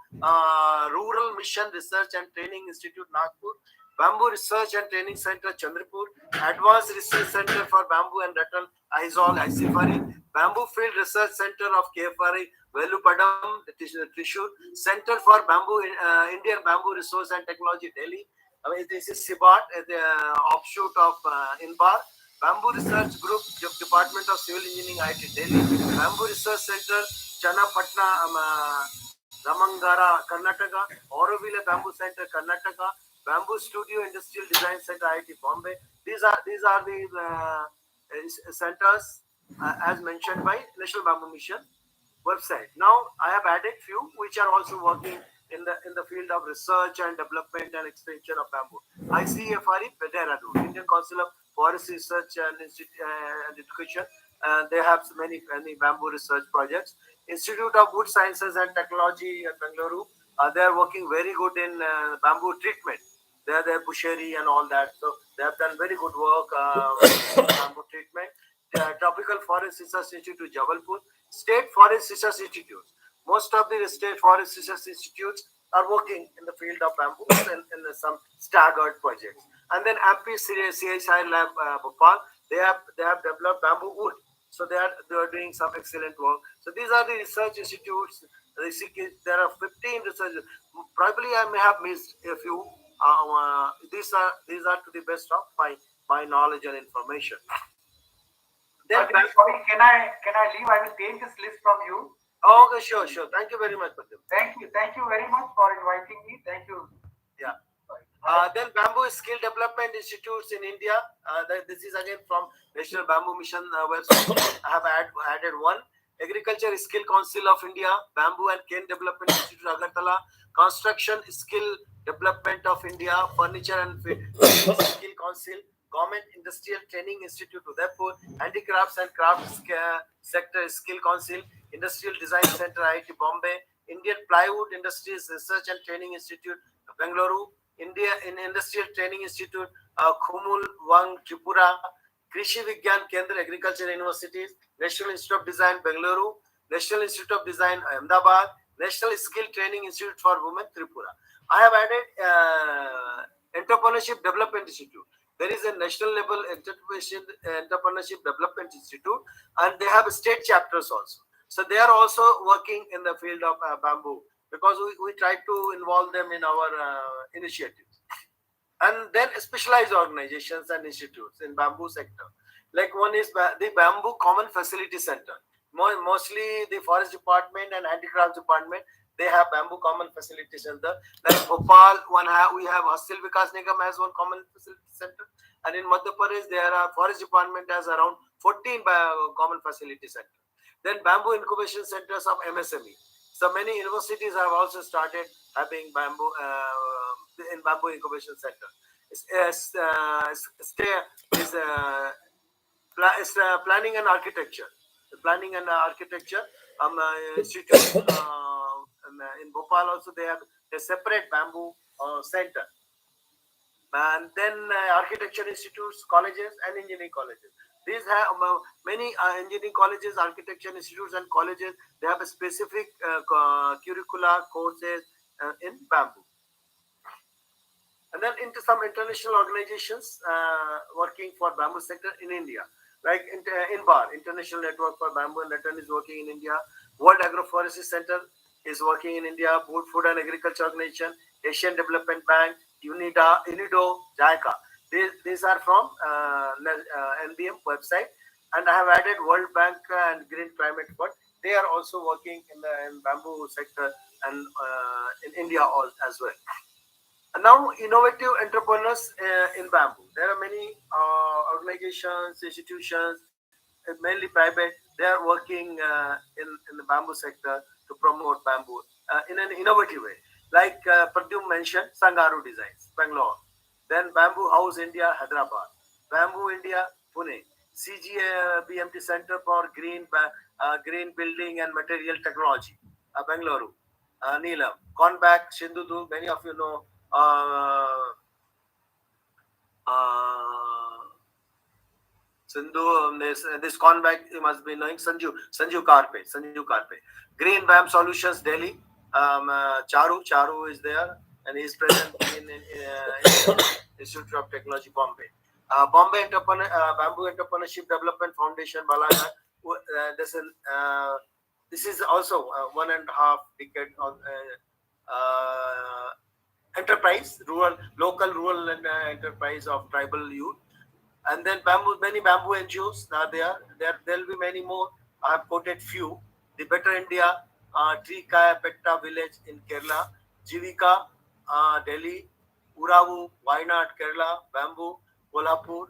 Rural Mission Research and Training Institute, Nagpur. Bamboo Research and Training Center, Chandrapur. Advanced Research Center for Bamboo and Rattan, Aizawl, Aisifari. Bamboo Field Research Center of KFRI, Velupadam, Trishur. Center for Bamboo, Indian Bamboo Resource and Technology, Delhi. This is SIBAT, the offshoot of INBAR. Bamboo Research Group, Department of Civil Engineering, IT, Delhi. Bamboo Research Center, Channapatna, Ramangara, Karnataka. Auroville Bamboo Center, Karnataka. Bamboo Studio Industrial Design Center, IIT Bombay. These are the centers as mentioned by National Bamboo Mission website. Now I have added few which are also working in the field of research and development and extension of bamboo. ICFRE, Dehradun, Indian Council of Forest Research and Education. They have many bamboo research projects. Institute of Wood Sciences and Technology at Bengaluru. They are working very good in bamboo treatment. They are their bushery and all that. So they have done very good work in bamboo treatment. Tropical Forest Research Institute, Jabalpur. State Forest Research Institutes. Most of the state forest research institutes are working in the field of bamboo and in some staggered projects. And then MP CSI Lab Bhopal, they have developed bamboo wood. So they are doing some excellent work. So these are the research institutes. There are 15 research. Probably I may have missed a few. These are to the best of my knowledge and information. Then, sorry, can I leave? I will take this list from you. Okay, sure. Thank you very much, Pradyum. Thank you very much for inviting me. Thank you. Yeah. Then Bamboo Skill Development Institutes in India. This is again from National Bamboo Mission website. I have added one. Agriculture Skill Council of India, Bamboo and Cane Development Institute, Agartala. Construction Skill Development of India, Furniture and Skill Council. Government Industrial Training Institute, Udaipur. Handicrafts and Crafts Sector Skill Council. Industrial Design Center, IIT Bombay. Indian Plywood Industries Research and Training Institute, Bengaluru. Industrial Training Institute, Khumul, Wang, Tripura. Krishi Vigyan Kendra Agriculture Universities. National Institute of Design, Bengaluru. National Institute of Design, Ahmedabad. National Skill Training Institute for Women, Tripura. I have added Entrepreneurship Development Institute. There is a national level entrepreneurship development institute, and they have state chapters also. So they are also working in the field of bamboo, because we try to involve them in our initiatives. And then specialized organizations and institutes in bamboo sector. Like one is the Bamboo Common Facility Center. Mostly the Forest Department and Handicrafts Department, they have Bamboo Common Facility Center. Like Bhopal, we have Hastil Vikas Nigam has one common facility center, and in Madhya Pradesh there are Forest Department has around 14 common facility center. Then bamboo incubation centers of MSME. So many universities have also started having bamboo in bamboo incubation center. Stay is planning and architecture. Planning and architecture institute in Bhopal also they have a separate bamboo center. And then architecture institutes, colleges, and engineering colleges. These have many engineering colleges, architecture institutes, and colleges. They have a specific curricular courses in bamboo. And then into some international organizations working for bamboo sector in India, like INBAR, International Network for Bamboo and Rattan is working in India. World Agroforestry Center is working in India. Food and Agriculture Organization, Asian Development Bank, UNIDO, JICA. These are from NBM website. And I have added World Bank and Green Climate Fund. They are also working in the bamboo sector and in India as well. And now, innovative entrepreneurs in bamboo. There are many organizations, institutions, mainly private. They are working in the bamboo sector to promote bamboo in an innovative way. Like Pradyum mentioned, Sangaru Designs, Bangalore. Then Bamboo House India, Hyderabad. Bamboo India, Pune. CGBMT Center for Green Building and Material Technology, Bangalore. Neelam. Conback, Shindudu, many of you know. Uh, Sindhu, this conback you must be knowing Sanju Karpe. Green BAM Solutions Delhi. Charu is there and he is present in Institute of Technology Bombay. Bombay Bamboo Entrepreneurship Development Foundation Balaya. This is also 1.5 decade of enterprise, local rural enterprise of tribal youth. And then many bamboo NGOs are there. There will be many more. I have quoted few. The Better India, Tree Kaya Petta village in Kerala, Jivika, Delhi, Uravu, Wayanad, Kerala, Bamboo, Kolhapur,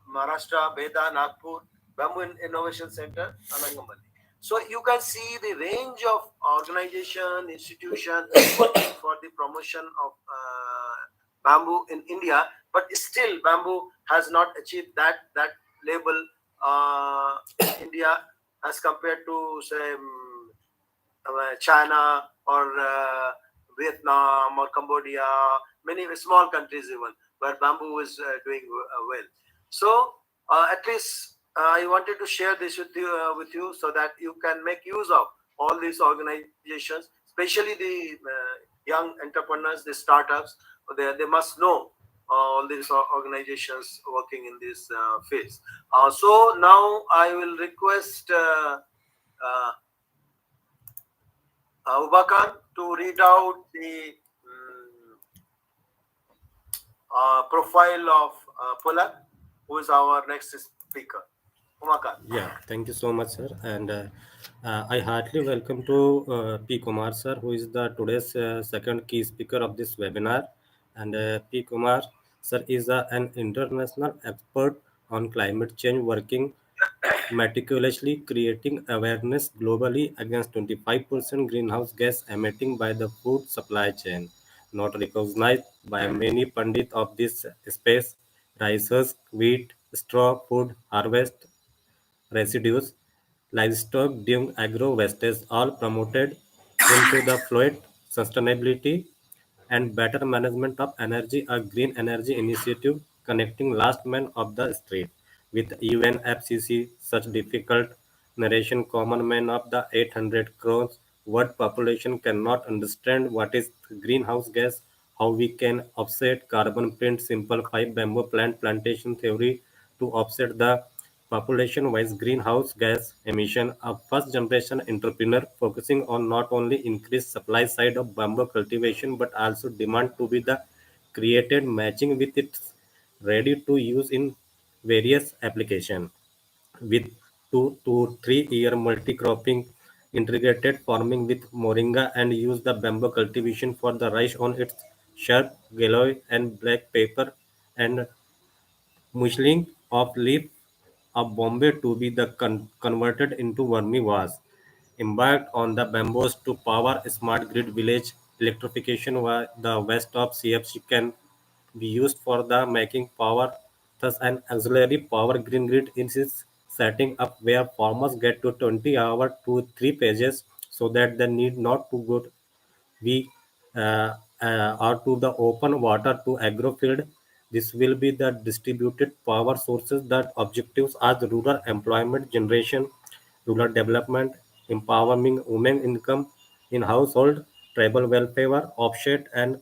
Maharashtra, Beda, Nagpur, Bamboo Innovation Center, Anangamali. So you can see the range of organization, institution working for the promotion of bamboo in India, but still bamboo has not achieved that level in India as compared to say China or Vietnam or Cambodia, many small countries even where bamboo is doing well. So at least I wanted to share this with you so that you can make use of all these organizations, especially the young entrepreneurs, the startups. They must know all these organizations working in this field. So now I will request Ubakan to read out the profile of Pulak, who is our next speaker. Ubakan. Yeah, thank you so much, sir. And I heartily welcome to P. Kumar, sir, who is the today's second key speaker of this webinar. And P. Kumar, sir, is an international expert on climate change, working meticulously creating awareness globally against 25% greenhouse gas emitting by the food supply chain, not recognized by many pundits of this space. Rice husk, wheat, straw, food harvest residues, livestock dung, agro wastes, all promoted into the fluid sustainability and better management of energy, a green energy initiative connecting last man of the street with UNFCCC. Such difficult narration common man of the 800 crores world population cannot understand what is greenhouse gas, how we can offset carbon print, simplify bamboo plant plantation theory to offset the population-wise greenhouse gas emission. A first-generation entrepreneur focusing on not only increased supply side of bamboo cultivation but also demand to be the created matching with its ready to use in various applications. With 2 to 3 year multi-cropping, integrated farming with moringa, and use the bamboo cultivation for the rice on its sharp yellow and black pepper and mushling of leaf of Bombay to be the converted into vermi was embarked on the bamboos to power smart grid village electrification where the west of CFC can be used for the making power. Thus, an auxiliary power green grid is setting up where farmers get to 20 hour to 3 pages so that they need not to go we or to the open water to agro field. This will be the distributed power sources that objectives are the rural employment generation, rural development, empowering women income in household, tribal welfare, offset and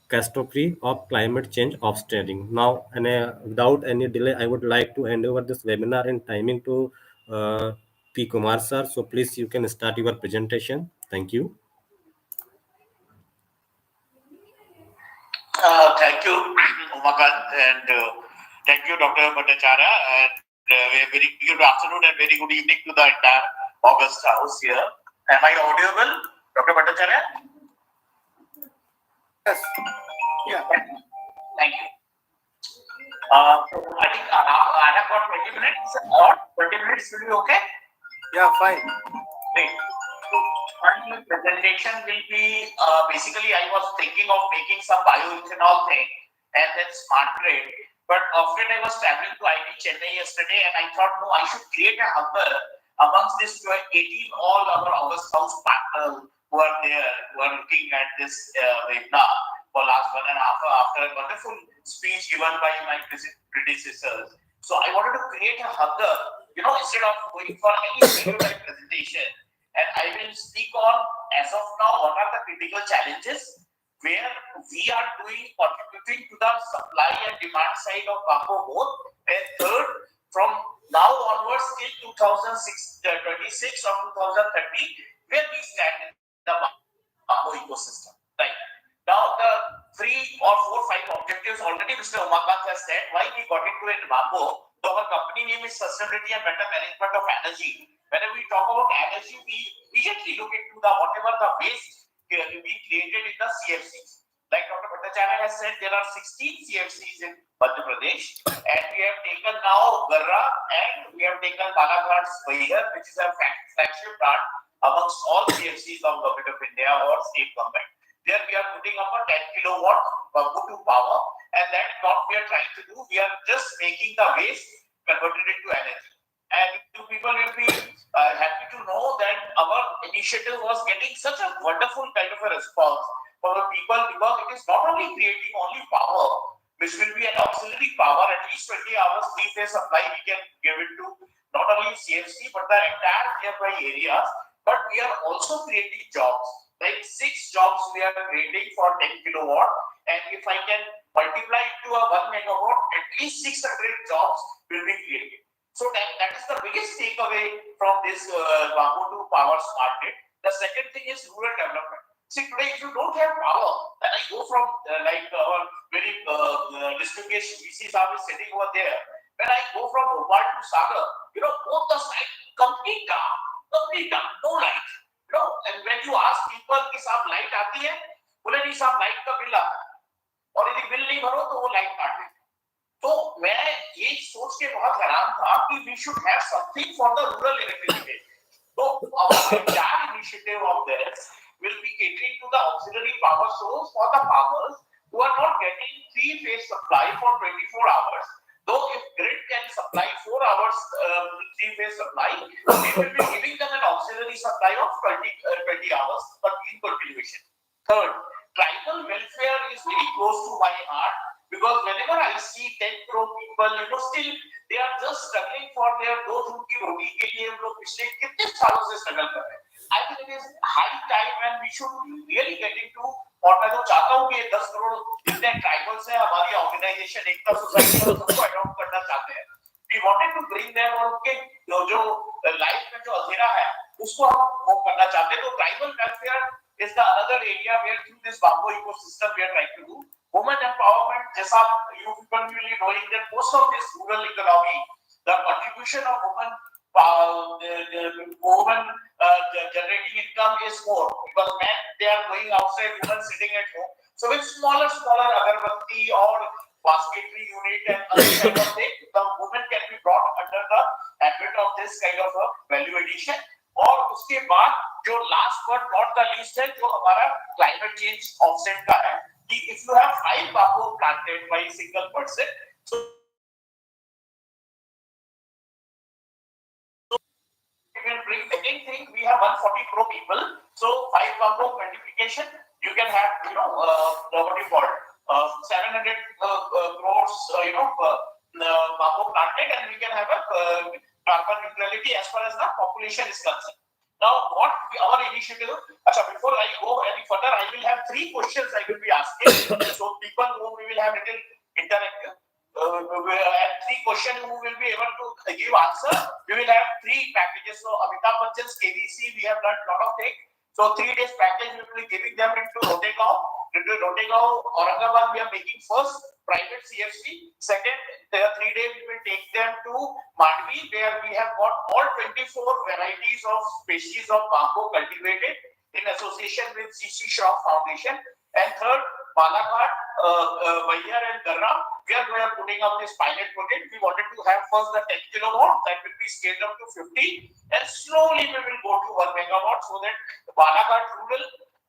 catastrophe of climate change offsetting. Now, and without any delay, I would like to hand over this webinar in timing to P. Kumar sir. So please, you can start your presentation. Thank you. Thank you, Umakant, and thank you, Dr. Bhattacharya, and a very good afternoon and very good evening to the entire August House here. Am I audible, Dr. Bhattacharya? Yes. Yeah. Thank you. I think I have got 20 minutes, or 20 minutes will be okay? Yeah, fine. Great. My presentation will be basically I was thinking of making some bioethanol thing and then smart grid. But after I was traveling to IT Chennai yesterday and I thought, no, I should create a hunger amongst this 18 all our August House partners who are there, who are looking at this webinar for last 1.5 hours after a wonderful speech given by my predecessors. So I wanted to create a hunger, instead of going for any stereotype presentation. And I will speak on, as of now, what are the critical challenges where we are contributing to the supply and demand side of bamboo both. And third, from now onwards till 2026 or 2030, where we stand in the bamboo ecosystem. Right. Now, the 3 or 4, 5 objectives already Mr. Umakant has said why we got into it bamboo. So our company name is Sustainability and Better Management of Energy. Whenever we talk about energy, we immediately look into the whatever the waste being created in the CFCs. Like Dr. Bhattacharya has said, there are 16 CFCs in Madhya Pradesh, and we have taken now Garra and we have taken Balaghat Swayer, which is a flagship plant amongst all CFCs of Government of India or state government. There we are putting up a 10 kilowatt bamboo to power, and that's what we are trying to do. We are just making the waste converted into energy. And you people will be happy to know that our initiative was getting such a wonderful kind of a response for the people because it is not only creating only power, which will be an auxiliary power, at least 20 hours three-phase supply we can give it to not only CFC but the entire nearby areas. But we are also creating jobs. Like 6 jobs we are creating for 10 kilowatt, and if I can multiply it to a 1 megawatt, at least 600 jobs will be created. So that is the biggest takeaway from this bamboo to power smart grid. The second thing is rural development. See, today if you don't have power, then I go from like our very distinguished VC Saab is sitting over there. When I go from Bhopal to Sagar, both the sides complete dark, no light. And when you ask people कि साहब light आती है, बोले नहीं साहब light का bill आता है, और यदि बिल नहीं भरो तो वो लाइट काट देते। तो मैं ये सोच के बहुत हैरान था कि we should have something for the rural electricity. So our entire initiative of this will be catering to the auxiliary power source for the farmers who are not getting 3-phase supply for 24 hours. Though if grid can supply 4 hours 3-phase supply, we will be giving them an auxiliary supply of 20 hours but in continuation. Third, tribal welfare is very close to my heart because whenever I see 10 crore people, still they are just struggling for their those who की रोटी के लिए हम लोग पिछले कितने सालों से struggle कर रहे हैं. I think it is high time and we should really get into. और मैं तो चाहता हूँ कि 10 करोड़ जितने ट्राइबल्स हैं हमारी ऑर्गेनाइजेशन एकता सोसाइटी को सबको अडॉप्ट करना चाहते हैं. We wanted to bring them और उनके जो लाइफ में जो अंधेरा है उसको हम वो करना चाहते हैं. तो tribal welfare is the another area where through this bamboo ecosystem we are trying to do. Women जैसा you people will be knowing that most of this rural economy, the contribution of women, the women generating income is more because men they are going outside, women sitting at home. So with smaller agarbatti or basketry unit and other kind of thing, the women can be brought under the habit of this kind of a value addition. और उसके बाद जो last but not the least है जो हमारा climate change offset का है कि if you have 5 bamboo planted by a single person, so you can bring second thing, we have 140 crore people, so 5 bamboo multiplication, you can have what do you call 700 crores bamboo planted, and we can have a carbon neutrality as far as the population is concerned. Now, what our initiative? Before I go any further, I will have 3 questions I will be asking. So people who we will have little interactive. We have 3 questions who will be able to give answer. We will have 3 packages. So Amitabh Bachchan's KBC, we have done a lot of things. So 3 days package we will be giving them into Rotegaon. Aurangabad, we are making first private CFC. Second, the 3 days we will take them to Mandvi, where we have got all 24 varieties of species of bamboo cultivated in association with CC Shroff Foundation. And third, Balaghat, Vayyar and Garra, where we are putting up this pilot project. We wanted to have first the 10 kilowatt, that will be scaled up to 50, and slowly we will go to 1 megawatt so that Balaghat rural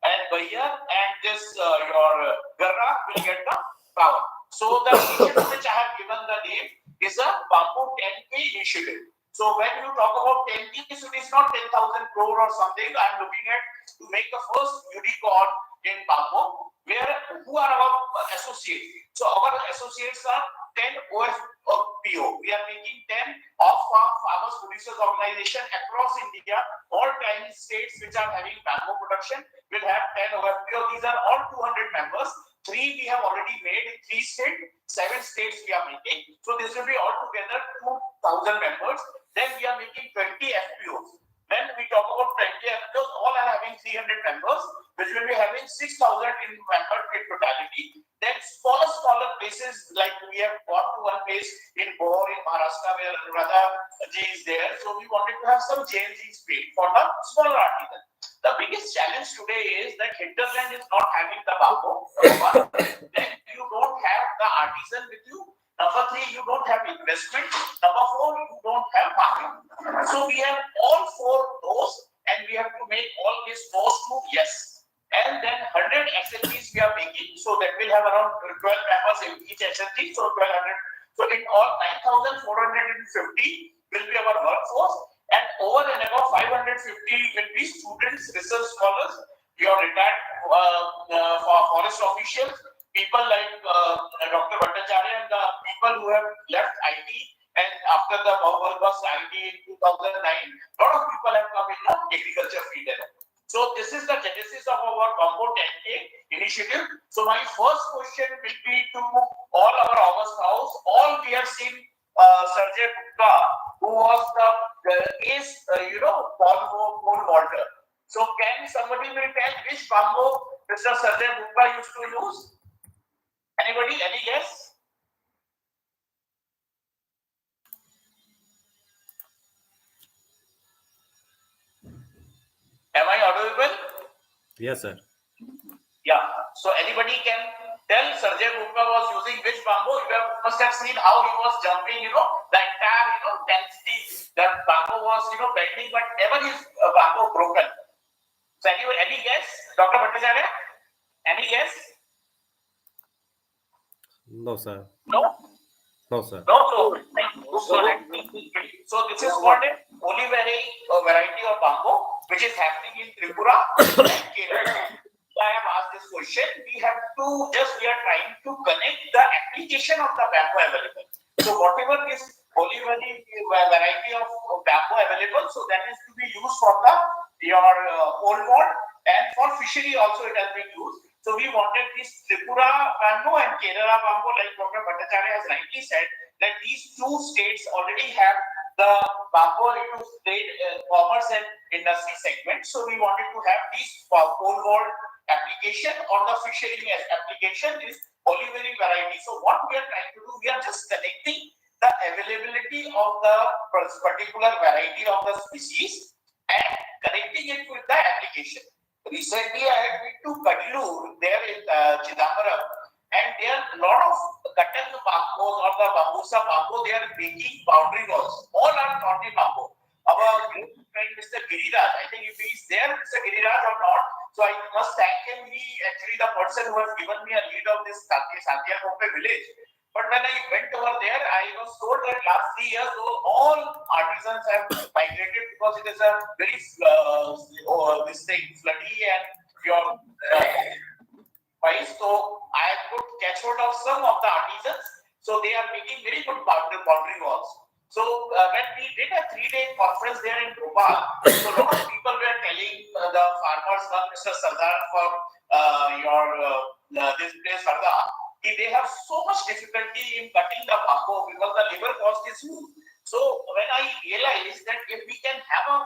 and Vayyar and this your Garra will get the power. So the initiative which I have given the name is a bamboo 10K initiative. So when you talk about 10K, so it is not 10,000 crore or something. I am looking at to make the first unicorn in bamboo, where who are our associates. So our associates are 10 OFPO. We are making 10 off-farm farmers producers organization across India. All 10 states which are having bamboo production will have 10 OFPO. These are all 200 members. 3 we have already made in 3 states. 7 states we are making. So this will be altogether 2,000 members. Then we are making 20 FPOs. When we talk about 20 FPOs, all are having 300 members, which will be having 6,000 in member in totality. Then smaller places, like we have gone to one place in Bhor in Maharashtra where Radha ji is there. So we wanted to have some JLGs paid for the smaller artisans. The biggest challenge today is that hinterland is not having the bamboo. Then you don't have the artisan with you. Number 3, you don't have investment. Number 4, you don't have market. So we have all 4 those, and we have to make all these those to yes. And then 100 SLGs we are making, so that will have around 12 members in each SLG, so 1200. So in all, 9,450 will be our workforce, and over and above 550 will be students, research scholars, your retired forest officials, people like Dr. Bhattacharya and the people who have left IT, and after the Mongol bus IT in 2009, a lot of people have come in the agriculture field. So this is the genesis of our bamboo 10K initiative. So my first question will be to all our August House. All we have seen Sanjay Gupta, who was the ace, pole vaulter. So can somebody will tell which bamboo Mr. Sanjay Gupta used to use? Anybody? Any guess? Am I audible? Yes, sir. Yeah. So anybody can tell Sanjay Gupta was using which bamboo? You must have seen how he was jumping, the entire, density, that bamboo was, bending, but never is bamboo broken. So any guess? Dr. Bhattacharya? Any guess? No, sir. No? No, sir. No, so this is called a polyvary variety of bamboo, which is happening in Tripura and Kerala. I have asked this question. We are trying to connect the application of the bamboo available. So whatever is polyvary variety of bamboo available, so that is to be used for your old board, and for fishery also it has been used. So we wanted this Tripura bamboo and Kerala bamboo, like Dr. Bhattacharya has rightly said, that these 2 states already have the bamboo into state commerce and industry segment. So we wanted to have these pole vault application or the fishery application is olivary variety. So what we are trying to do, we are just connecting the availability of the particular variety of the species and connecting it with the application. Recently, I had been to Kadilur there in Chidambaram, and there are a lot of cotton bamboo or the bambusa bamboo. They are making boundary walls. All are boundary bamboo. Our great friend Mr. Giriraj, I think if he is there, Mr. Giriraj or not, so I must thank him. He actually the person who has given me a lead of this Satya Kope village. But when I went over there, I was told that last 3 years, all artisans have migrated because it is a very this thing floody and your price. So I could catch hold of some of the artisans. So they are making very good boundary walls. So when we did a 3-day conference there in Bhopal, so a lot of people were telling the farmers, Mr. Sardar, for your this place Sardar, they have so much difficulty in cutting the bamboo because the labor cost is huge. So when I realized that if we can have a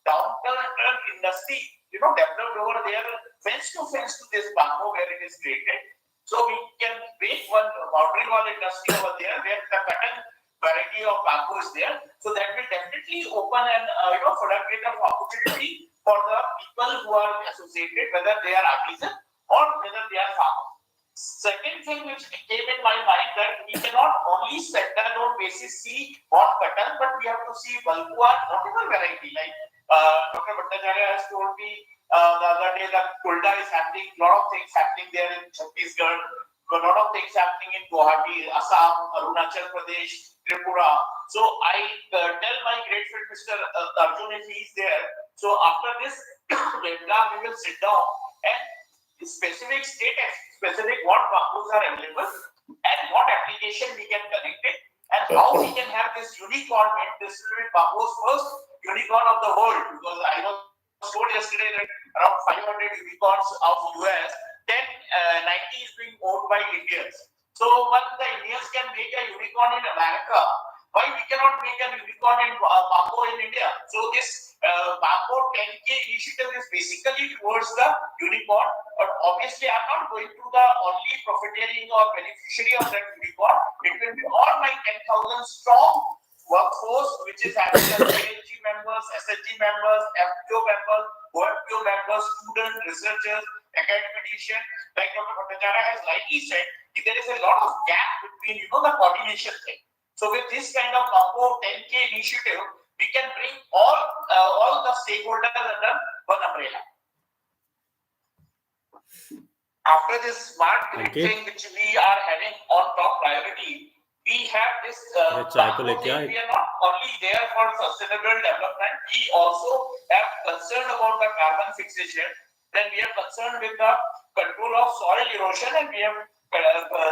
downturn industry, developed over there, fence to this bamboo where it is created, so we can make one boundary wall industry over there where the cotton variety of bamboo is there. So that will definitely open an floodgate of opportunity for the people who are associated, whether they are artisan or whether they are farmers. Second thing which came in my mind that we cannot only standalone basis see what cotton, but we have to see balpua, whatever variety. Like Dr. Bhattacharya has told me the other day that Kulda is happening, a lot of things happening there in Chhattisgarh, a lot of things happening in Guwahati, Assam, Arunachal Pradesh, Tripura. So I tell my great friend Mr. Arjun if he is there. So after this webinar, we will sit down and specific status, specific what bamboos are available and what application we can connect it and how we can have this unicorn and this will be bamboo's first unicorn of the world, because I was told yesterday that around 500 unicorns of US, then 90 is being owned by Indians. So once the Indians can make a unicorn in America, why we cannot make a unicorn in bamboo in India? So this bamboo 10K initiative is basically towards the unicorn. But obviously, I'm not going to the only profiteering or beneficiary of that unicorn. It will be all my 10,000 strong workforce, which is having PhD members, SHG members, FPO members, OFPO members, students, researchers, academicians. Like Dr. Bhattacharya has rightly said, there is a lot of gap between the coordination thing. So with this kind of combo 10K initiative, we can bring all the stakeholders under one umbrella. After this smart grid thing which we are having on top priority, we have this thing. We are not only there for sustainable development, we also have concern about the carbon fixation. Then we are concerned with the control of soil erosion, and we have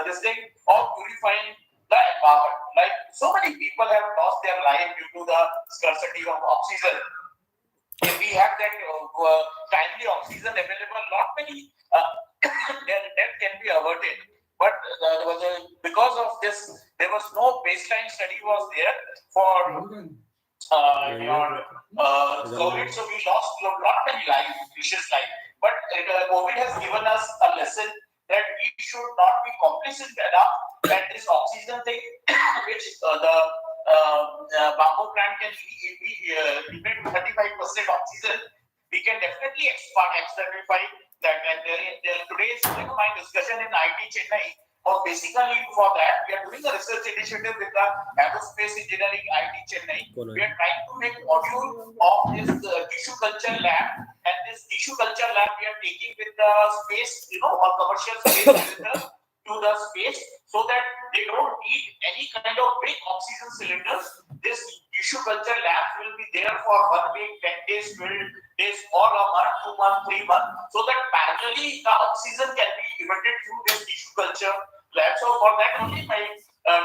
this thing of purifying the environment. Like so many people have lost their life due to the scarcity of oxygen. If we have that timely oxygen available, not many death can be averted. But because of this, there was no baseline study was there for your COVID, so we lost not many lives, precious life. But COVID has given us a lesson that we should not be complacent enough that this oxygen thing, which the bamboo plant can emit 35% oxygen, we can definitely experimentify that. And today's my discussion in IT Chennai was basically for that. We are doing a research initiative with the Aerospace Engineering IT Chennai. We are trying to make module of this tissue culture lab, and this tissue culture lab we are taking with the space, or commercial space visitor to the space, so that they don't need any kind of big oxygen cylinders. This tissue culture lab will be there for 1 week, 10 days, 12 days, or a month, 2 months, 3 months, so that parallelly the oxygen can be emitted through this tissue culture lab. So for that only my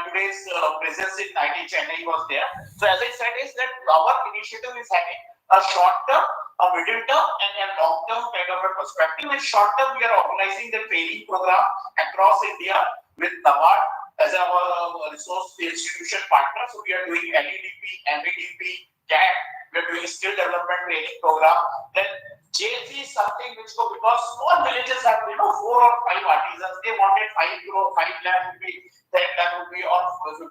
today's presence in IT Chennai was there. So as I said, is that our initiative is having a short term, a middle term, and a long term kind of a perspective. In short term, we are organizing the training program across India with NABARD as our resource institution partner. So we are doing LEDP, MEDP, CAT. We are doing skill development training program. Then JLC is something which go because small villages have 4 or 5 artisans. They wanted 5 crore, 5 lakh rupee, 10 lakh rupee, or 50,000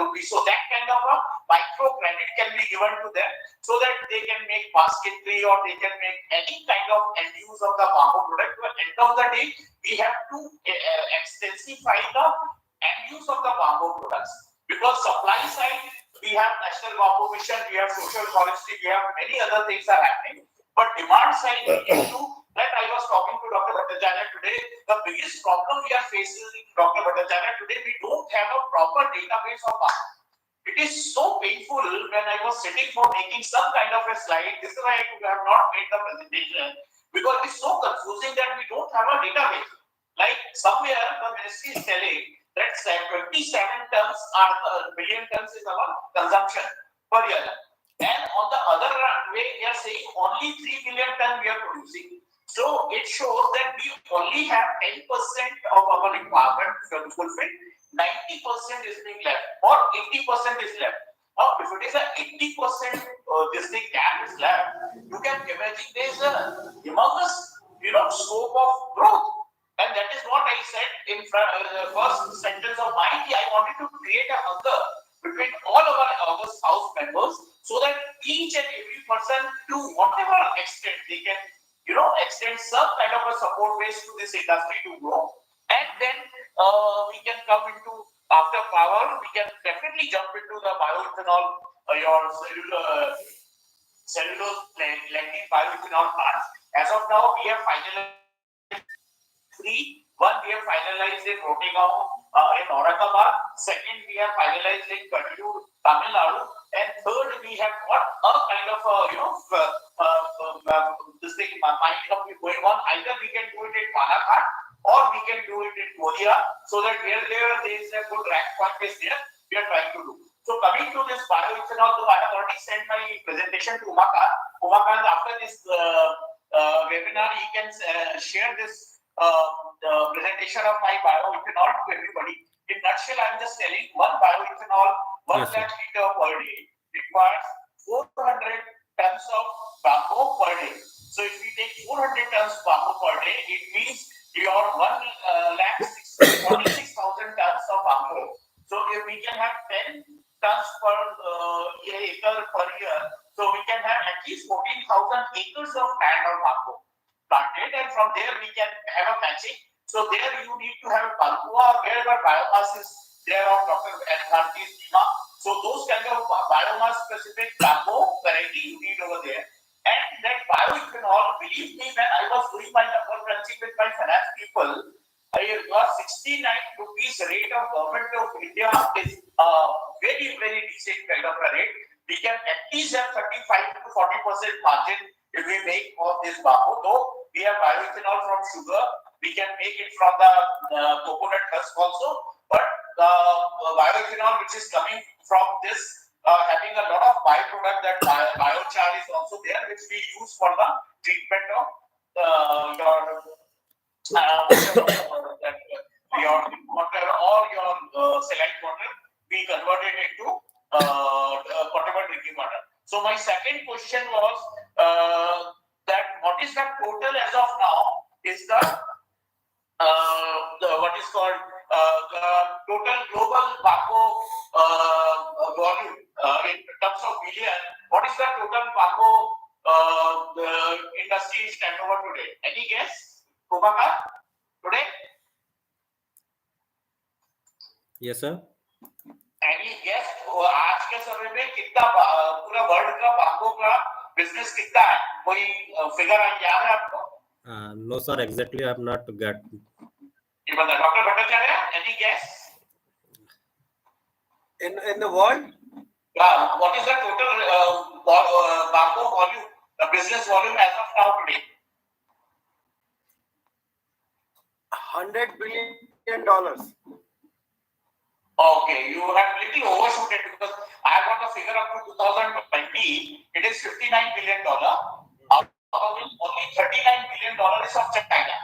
rupees. So that kind of a micro credit can be given to them so that they can make basketry or they can make any kind of end use of the bamboo product. But end of the day, we have to extensify the end use of the bamboo products because supply side we have National Bamboo Mission, we have social forestry, we have many other things are happening. But demand side issue that I was talking to Dr. Bhattacharya today, the biggest problem we are facing, Dr. Bhattacharya, today we don't have a proper database of bamboo. It is so painful when I was sitting for making some kind of a slide. This is why I have not made the presentation because it's so confusing that we don't have a database. Like somewhere the ministry is telling that 27 tons are million tons is our consumption per year. And on the other way, we are saying only 3 million ton we are producing. So it shows that we only have 10% of our requirement fulfilled. 90% is being left, or 80% is left. Now, if it is a 80% this thing gap is left, you can imagine there is a humongous scope of growth. And that is what I said in the first sentence of mine. I wanted to create a hunger between all of our house members so that each and every person, to whatever extent they can, extend some kind of a support base to this industry to grow. And then we can come into after power, we can definitely jump into the bioethanol, your cellulose blending bioethanol plants. As of now, we have finalized three. One, we have finalized in Rotegaon in Aurangabad. Second, we have finalized in Kaduru, Tamil Nadu. And third, we have got a kind of this thing might be going on. Either we can do it in Balaghat or we can do it in Korea, so that where there is a good rack point is there, we are trying to do. So coming to this bioethanol, though I have already sent my presentation to Umakant. Umakant, after this webinar, he can share this the presentation of my bioethanol to everybody. In nutshell, I am just telling one bioethanol, 1 Yes, lakh liter per day requires 400 tons of bamboo per day. So if we take 400 tons bamboo per day, it means your 1,46,000 tons of bamboo. So if we can have 10 tons per acre per year, so we can have at least 14,000 acres of land of bamboo planted, and from there we can have a patching. So there you need to have Balpua or wherever biomass is there of Dr. Bharti's schema. So those kind of biomass specific bamboo variety you need over there. And that bioethanol, believe me, when I was doing my number crunching with my finance people, I got 69 rupees rate of government of India is very, very decent kind of a rate. We can at least have 35 to 40% margin if we make of this bamboo. Though we have bioethanol from sugar, we can make it from the coconut husk also. But the bioethanol which is coming from this, having a lot of byproduct, that biochar is also there, which we use for the treatment of your your water or your saline water. We converted it to potable drinking water. So my second question was that what is the total as of now is the what is called the total global bamboo volume in terms of billion. What is the total bamboo the industry is turnover today? Any guess, Kubaka, today? yes, sir. Any guess आज के समय में कितना पूरा world का bamboo का business कितना है? कोई फिगर याद है आपको? No, sir. Exactly, I have not got. ये बता doctor Bhattacharya, any guess? In the world? Yeah, what is the total bamboo volume, the business volume as of now today? $100 billion. Okay, you have little overshot it because I have got the figure up to 2020. It is $59 billion. Out of which only $39 billion is of China.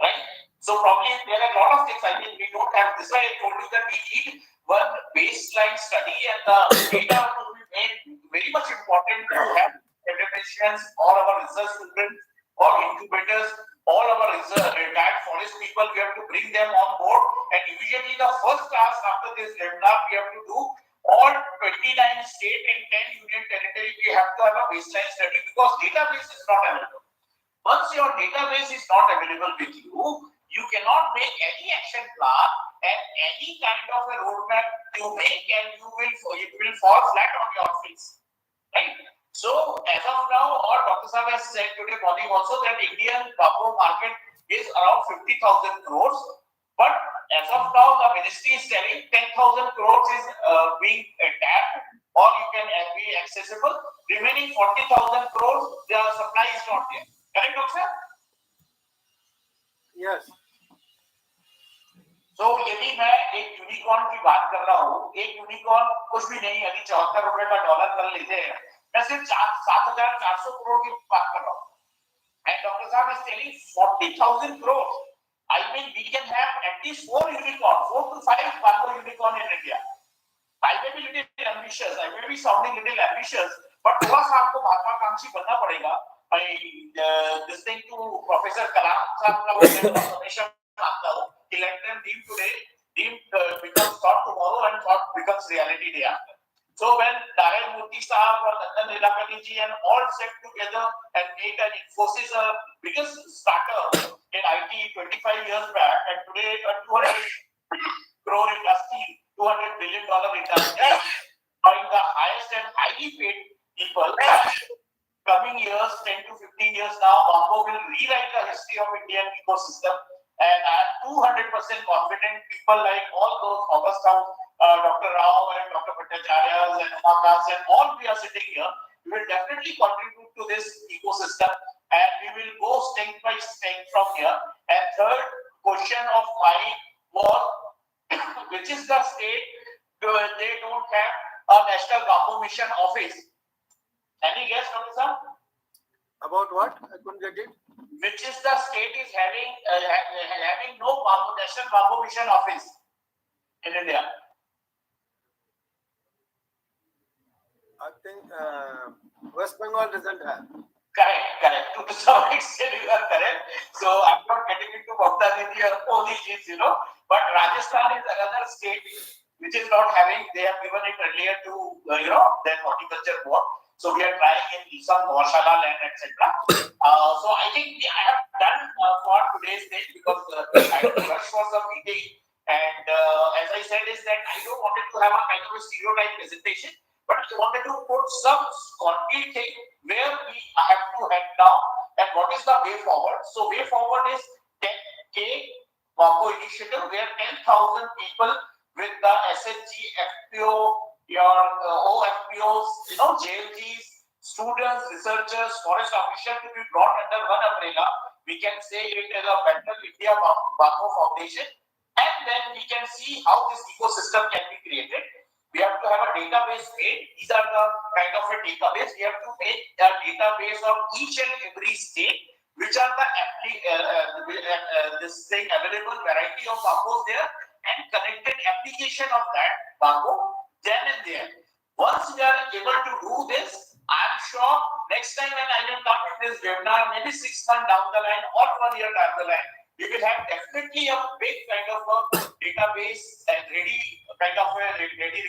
Right? So probably there are a lot of things. I think we don't have. This is why I told you that we need one baseline study, and the data will be made very much important to have at a technicians, all our research students, all incubators, all our retired forest people, we have to bring them on board. And immediately the first task after this webinar, we have to do all 29 state and 10 union territory, we have to have a baseline study because database is not available. Once your database is not available with you, you cannot make any action plan and any kind of a roadmap you make, and it will fall flat on your face, right? So as of now, or Dr. Saab has said today morning also that Indian bamboo market is around 50,000 crores, but as of now the ministry is telling 10,000 crores is being tapped or you can be accessible. Remaining 40,000 crores, the supply is not there. Correct, Doctor? Yes. तो यदि मैं एक unicorn की बात कर रहा हूँ, एक यूनिकॉर्न कुछ भी नहीं, यदि 74 रुपए का डॉलर कर लेते हैं, मैं सिर्फ 7,400 करोड़ की बात कर रहा हूँ. And Dr. Saab is telling 40,000 crores. I mean, we can have at least 4 to 5 bamboo unicorn in India. I may be little ambitious, I may be sounding little ambitious, but थोड़ा सा आपको महत्वाकांक्षी बनना पड़ेगा. Listening to Professor Kalam साहब का मैं हमेशा मानता हूँ कि let them dream today, dream becomes thought tomorrow, and thought becomes reality day after. So when Narayan Murthy Saab or Nandan Nilekani ji and all sat together and made an Infosys biggest startup in IT 25 years back, and today a 200 crore industry, $200 billion industry, having the highest and highly paid people. Coming years, 10 to 15 years now, bamboo will rewrite the history of Indian ecosystem. And I am 200% confident people like all those August House, Dr. Rao and Dr. Bhattacharya and Umakant and all we are sitting here, we will definitely contribute to this ecosystem and we will go strength by strength from here. And third question of mine was, which is the state where they don't have a National Bamboo Mission office? Any guess, Dr. Sir? About what? I couldn't get it. Which is the state is having no National Bamboo Mission office in India? I think West Bengal doesn't have. Correct. To some extent, you are correct. So I'm not getting into Mamta Didi or all these things, But Rajasthan is another state which is not having. They have given it earlier to their horticulture board. So we are trying in some Goshala land, etc. So I think I have done for today's day because I have to rush for some meeting. And as I said, is that I don't wanted to have a kind of a stereotype presentation, but I wanted to put some concrete thing where we have to head now and what is the way forward. So way forward is 10K Bamboo initiative where 10,000 people with the SHG, FPO, your OFPOs, JLGs, students, researchers, forest officials to be brought under one umbrella. We can say it as a Better India Bamboo Foundation, and then we can see how this ecosystem can be created. We have to have a database made. These are the kind of a database. We have to make a database of each and every state, which are the this thing available variety of bamboos there, and connected application of that bamboo then and there. Once we are able to do this, I'm sure next time when I will come in this webinar, maybe 6 months down the line or 1 year down the line, we will have definitely a big kind of a database and ready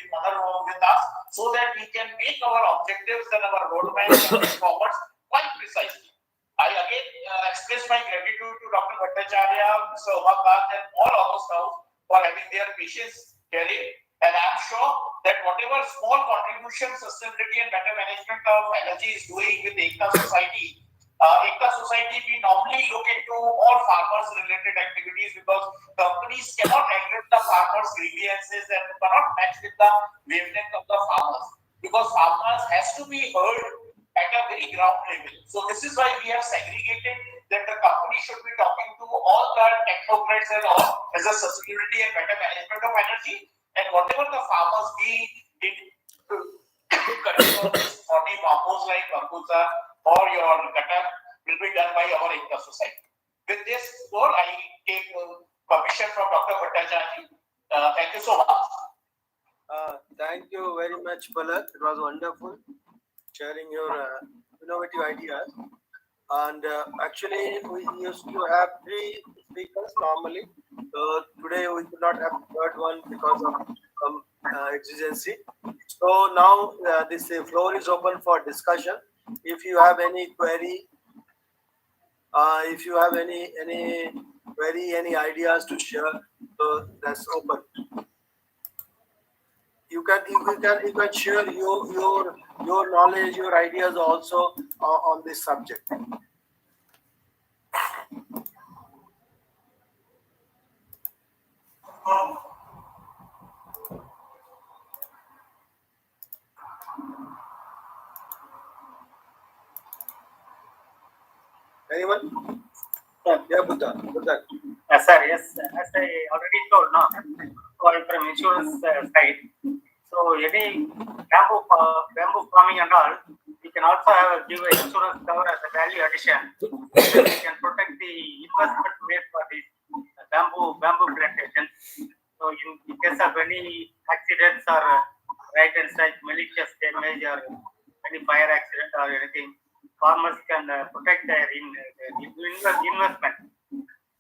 corner with us, so that we can make our objectives and our roadmap forward quite precisely. I again express my gratitude to Dr. Bhattacharya, Mr. Umakant, and all of us now for having their patience hearing. And I'm sure that whatever small contribution, sustainability and better management of energy is doing with Ekta Society, we normally look into all farmers related activities because companies cannot address the farmers' grievances and cannot match with the wavelength of the farmers, because farmers has to be heard at a very ground level. So this is why we have segregated that the company should be talking to all the technocrats and all as a sustainability and better management of energy, and whatever the farmers be in for the bamboos like bambusa or your katan will be done by our Ekta Society. With this goal, I take permission from Dr. Bhattacharya. Thank you so much. Thank you very much, Palak. It was wonderful sharing your innovative ideas. And actually, we used to have 3 speakers normally. So today we could not have third one because of some exigency. So now this floor is open for discussion. If you have any query, if you have any query, any ideas to share, so that's open. You can share your knowledge, your ideas also on this subject. Anyone? Yeah, Buddha. Sir, yes, as I already told, no, so I'm from insurance side. So any bamboo farming and all, we can also give a insurance cover as a value addition. Then we can protect the investment made for the bamboo plantation. So in case of any accidents or right and strike malicious damage or any fire accident or anything, farmers can protect their investment.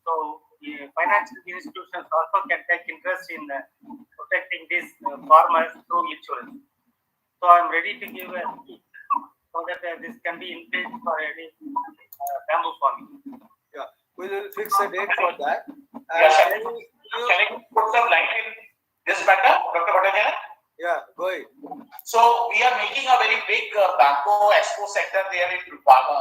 So financial institutions also can take interest in protecting these farmers through insurance. So I'm ready to give a speech so that this can be in place for any bamboo farming. Yeah, we will fix a date for that. Yeah, shall I put some light in this matter, Dr. Bhattacharya? Yeah, go ahead. So we are making a very big bamboo expo center there in Baba.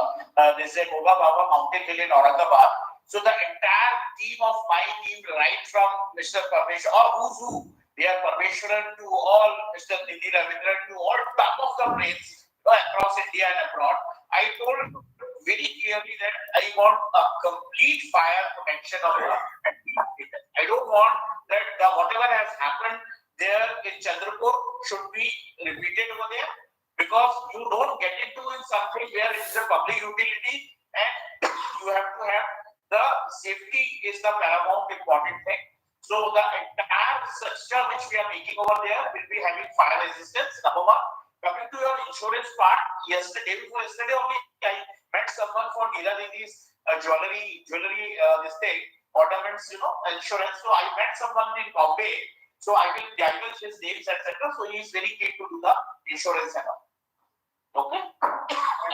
This is a Goga Baba Mountain Hill in Aurangabad. So the entire team of my team, right from Mr. Parmeshwar or who's who, they are Parmeshwaran to all Mr. Nidhi Ravindran to all top of the brains across India and abroad. I told very clearly that I want a complete fire protection of the I don't want that whatever has happened there in Chandrapur should be repeated over there, because you don't get into in something where it is a public utility and you have to have the safety is the paramount important thing. So the entire structure which we are making over there will be having fire resistance, number one. Coming to your insurance part, yesterday only I met someone for Neela Didi's jewelry this thing, ornaments, insurance. So I met someone in Bombay. So I will divulge his names, etc. So he is very keen to do the insurance and all. Okay.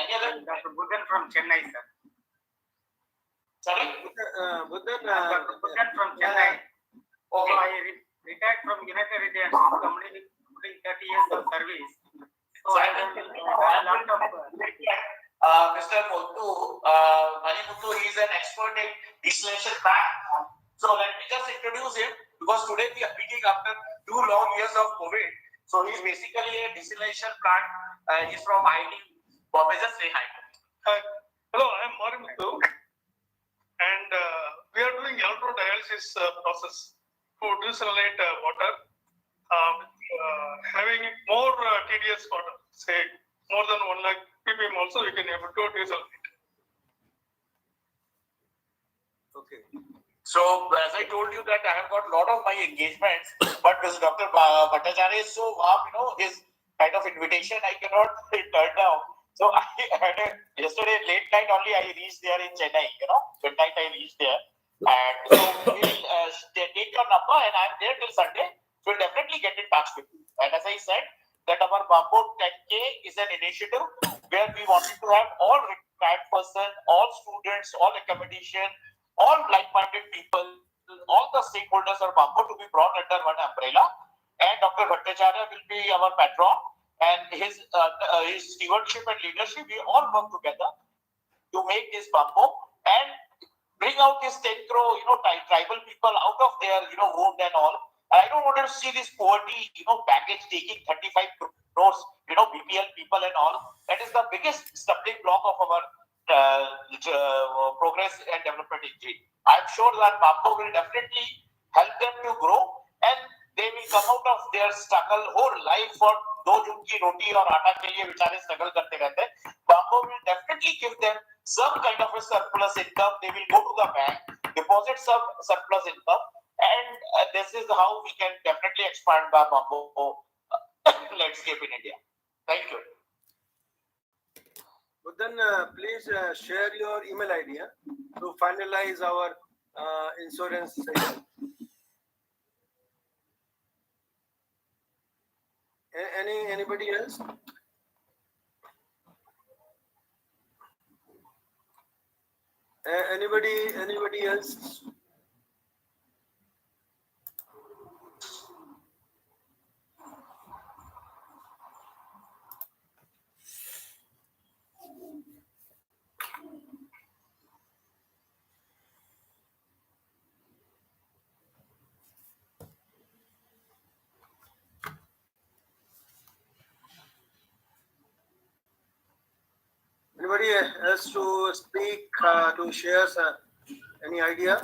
Any other? Dr. Buddhan from Chennai, sir. Sorry? Buddha, Dr. Buddhan from Chennai. Okay. So I retired from United Redemption Company with 30 years of service. So I will lot of Mr. Muthu, Mani Muthu, he is an expert in distillation plant. So let me just introduce him, because today we are meeting after 2 long years of COVID. So he's basically a distillation plant. He's from IT Bombay. Just say hi. Hi. Hello, I am Mani Muthu, and we are doing electrodialysis process to desalinate water, having more TDS water, say more than 1 lakh ppm also we can able to desalinate. Okay. So as I told you that I have got a lot of my engagements, but this Dr. Bhattacharya is so warm, his kind of invitation I cannot turn down. So I had yesterday late night only I reached there in Chennai, midnight I reached there. And so we'll take your number and I'm there till Sunday. So we'll definitely get in touch with you. And as I said, that our Bamboo 10K is an initiative where we wanted to have all retired person, all students, all accommodation, all like-minded people, all the stakeholders of Bamboo to be brought under one umbrella. And Dr. Bhattacharya will be our patron, and his stewardship and leadership, we all work together to make this Bamboo and bring out this 10 crore, tribal people out of their, wound and all. And I don't want to see this poverty, package taking 35 crores, BPL people and all. That is the biggest stumbling block of our progress and development engine. I'm sure that Bamboo will definitely help them to grow, and they will come out of their struggle whole life for those unki roti or aata ke liye बेचारे struggle करते रहते हैं. Bamboo will definitely give them some kind of a surplus income. They will go to the bank, deposit some surplus income, and this is how we can definitely expand the Bamboo landscape in India. Thank you. But then please share your email ID to finalize our insurance session. Anybody else? Anybody else? Anybody else to speak, to share any idea?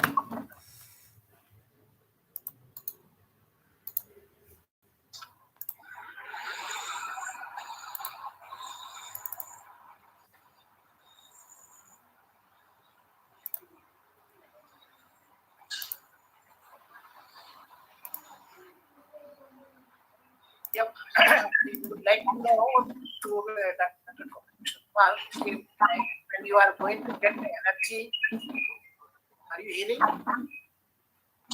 Yep. We would like to know to Dr. Kumar, when you are going to get the energy, are you hearing?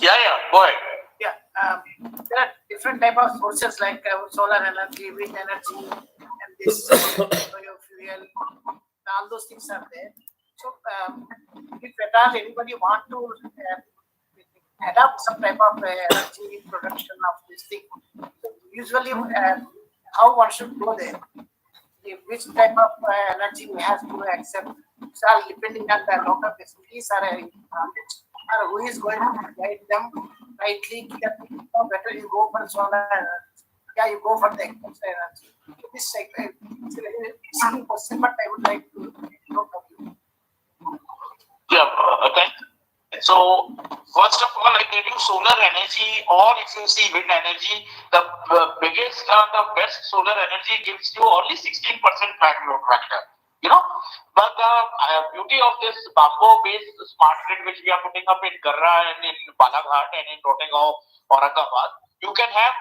Yeah, go ahead. Yeah. There are different type of sources like solar energy, wind energy, and this biofuel. All those things are there. So, if at all anybody want to adopt some type of energy production of this thing, so usually how one should go there? Which type of energy we have to accept? It's all depending on the local facilities or who is going to guide them rightly. Better you go for solar energy. Yeah, you go for the energy. So this it's a very simple question, but I would like to know from you. Yeah, okay. So first of all, I tell you solar energy, or if you see wind energy, the biggest, the best solar energy gives you only 16% back load factor. But the beauty of this bamboo-based smart grid which we are putting up in Garra and in Balaghat and in Rotegaon, Aurangabad, you can have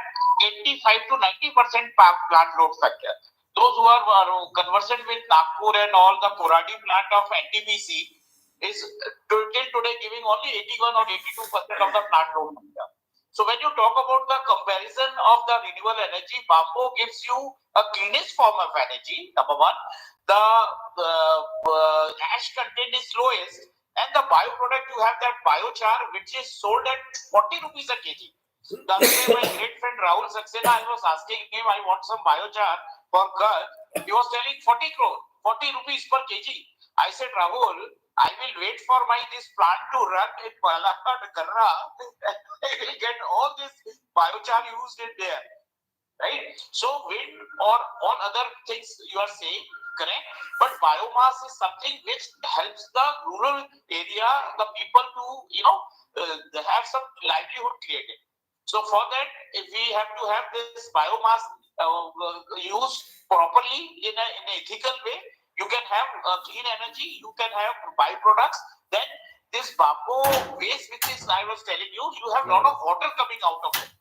85 to 90% plant load factor. Those who are conversant with Nagpur and all the Koradi plant of NTPC is till today giving only 81 or 82% of the plant load factor. So when you talk about the comparison of the renewable energy, bamboo gives you a cleanest form of energy, number one. The ash content is lowest, and the bioproduct, you have that biochar which is sold at 40 rupees a kg. The other day, my great friend Rahul Saxena, I was asking him, I want some biochar for Kutch. He was telling 40 rupees per kg. I said, Rahul, I will wait for this plant to run in Balaghat, Garra, and I will get all this biochar used in there. Right? So wind or all other things you are saying, correct? But biomass is something which helps the rural area, the people to, have some livelihood created. So for that, if we have to have this biomass used properly in an ethical way, you can have clean energy, you can have byproducts. Then this bamboo waste, which is I was telling you, you have a lot of water coming out of it.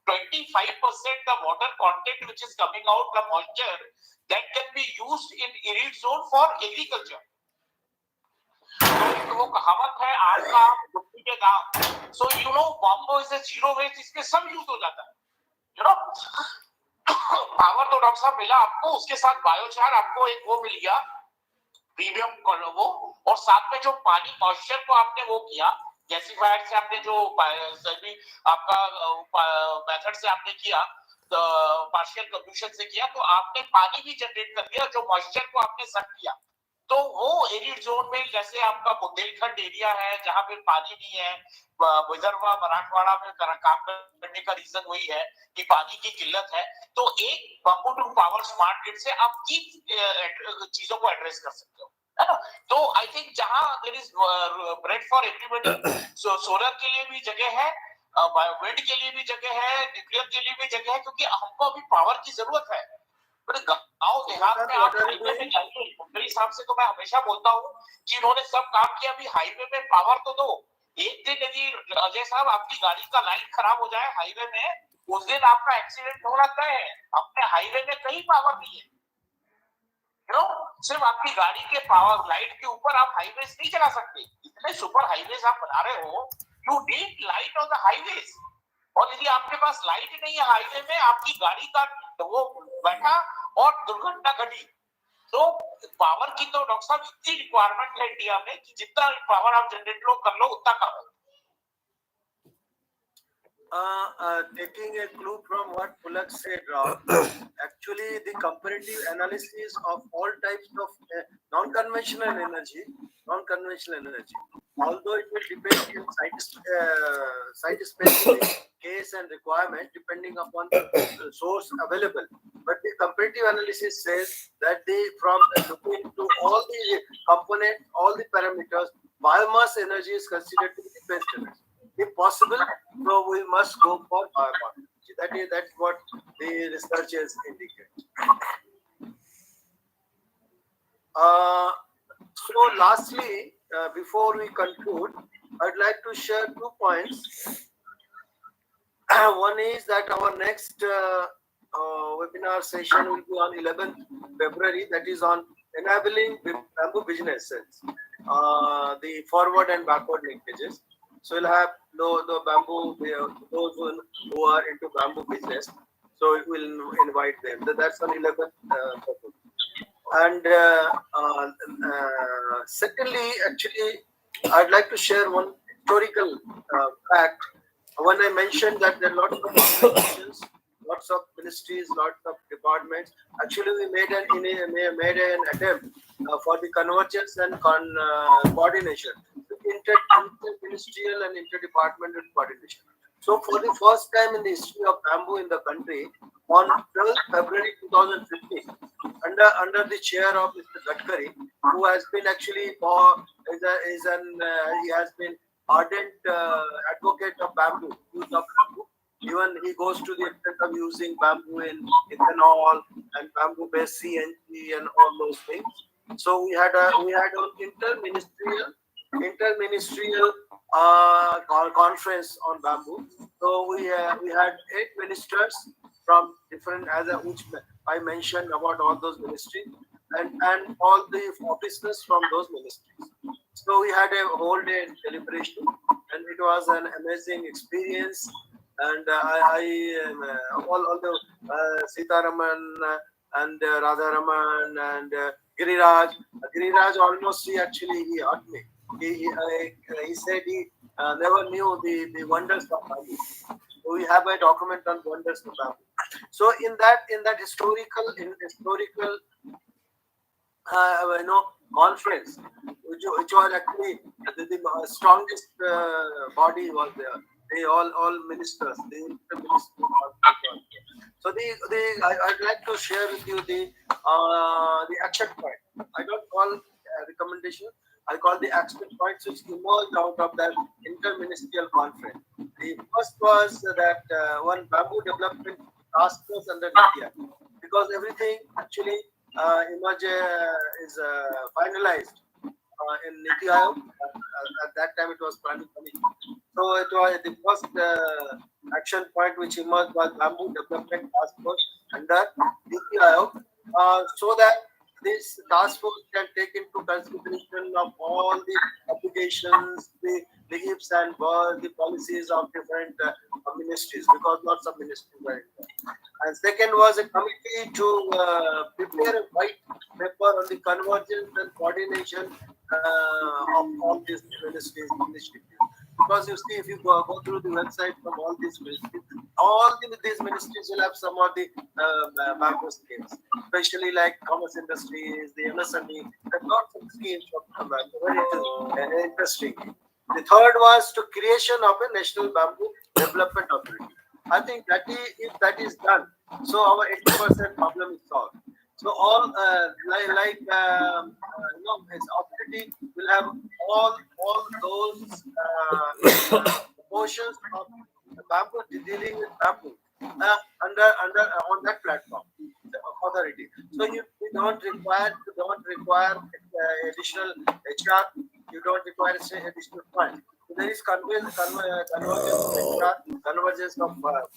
25% the water content which is coming out, the moisture, that can be used in arid zone for agriculture. तो वो कहावत है आग का मिट्टी के दाम. So bamboo is a zero waste, इसमें सब यूज हो जाता है. पावर तो डॉक्टर साहब मिला आपको, उसके साथ बायोचार आपको एक वो मिल गया प्रीमियम वो, और साथ में जो पानी मॉइस्चर को आपने वो किया गैसिफायर से, आपने जो सभी आपका मेथड से आपने किया, पार्शियल कंप्यूशन से किया, तो आपने पानी भी जनरेट कर दिया जो मॉइस्चर को आपने सक किया. तो वो एरिड जोन में जैसे आपका बुंदेलखंड एरिया है जहां पे पानी नहीं है, विदर्भा मराठवाड़ा में काम करने का रीजन वही है कि पानी की किल्लत है. तो एक bamboo to power smart grid से आप तीन चीजों को एड्रेस कर सकते हो, है ना. तो आई थिंक जहां there is bread for everybody, solar के लिए भी जगह है, विंड के लिए भी जगह है, न्यूक्लियर के लिए भी जगह है, क्योंकि हमको अभी पावर की जरूरत है. गाँव देहात में आप हाईवे में जाइए, मेरे हिसाब से तो मैं हमेशा बोलता हूँ कि उन्होंने सब काम किया, अभी हाईवे में पावर तो दो. एक दिन यदि अजय साहब आपकी गाड़ी का लाइट खराब हो जाए हाईवे में, उस दिन आपका एक्सीडेंट होना तय है. अपने हाईवे में कहीं पावर नहीं है. सिर्फ आपकी गाड़ी के पावर लाइट के ऊपर आप हाईवेज नहीं चला सकते। इतने सुपर हाईवेज आप बना रहे हो, you need light on the highways. और यदि आपके पास लाइट ही नहीं है हाईवे में, आपकी गाड़ी का वो बैठा और दुर्घटना घटी, तो पावर की तो डॉक्टर साहब इतनी रिक्वायरमेंट है इंडिया में कि जितना पावर आप जनरेट कर लो उतना कम है। Taking a clue from what Pulak said, Rao, actually the comparative analysis of all types of non-conventional energy, although it will depend in site-specific case and requirement depending upon the source available. But the comparative analysis says that from looking to all the components, all the parameters, biomass energy is considered to be the best energy. If possible, so we must go for biomass energy. That's what the researchers indicate. So lastly, before we conclude, I'd like to share 2 points. One is that our next webinar session will be on 11th February. That is on enabling bamboo businesses, the forward and backward linkages. So we'll have the bamboo, those who are into bamboo business. So we'll invite them. That's on 11th February. And secondly, actually, I'd like to share one historical fact. When I mentioned that there are lots of organizations, lots of ministries, lots of departments, actually we made an attempt for the convergence and coordination, inter-ministerial and interdepartmental coordination. So for the first time in the history of bamboo in the country, on 12th February 2015, under the chair of Mr. Gadkari, who has been actually he has been ardent advocate of bamboo, use of bamboo. Even he goes to the extent of using bamboo in ethanol and bamboo-based CNG and all those things. So we had an interministerial conference on bamboo. So we had 8 ministers from different, which I mentioned about all those ministries, and all the officers from those ministries. So we had a whole day deliberation, and it was an amazing experience. And all the Sitaraman and Radharaman and Giriraj almost he hurt me. He said he never knew the wonders of bamboo. So we have a document on wonders of bamboo. So in that historical conference, which was actually the strongest body was there. They all ministers, the interministerial. So I'd like to share with you the action point. I don't call recommendation. I call the action points which emerged out of that interministerial conference. The first was that one bamboo development task force under India, because everything actually is finalized in Niti Aayog. At that time it was planning committee. So it was the first action point which emerged was bamboo development task force under Niti Aayog, so that this task force can take into consideration of all the applications, the ifs and buts, the policies of different ministries, because lots of ministries are in there. And second was a committee to prepare a white paper on the convergence and coordination of all these ministries initiatives. Because you see, if you go through the website from all these ministries, these ministries will have some of the bamboo schemes, especially like commerce industries, the MSME. There are lots of schemes from bamboo. Very interesting. The third was to creation of a national bamboo development authority. I think that if that is done, so our 80% problem is solved. So all its authority will have all those portions of bamboo dealing with bamboo under on that platform, the authority. So you don't require additional HR. You don't require additional funds. So there is convergence of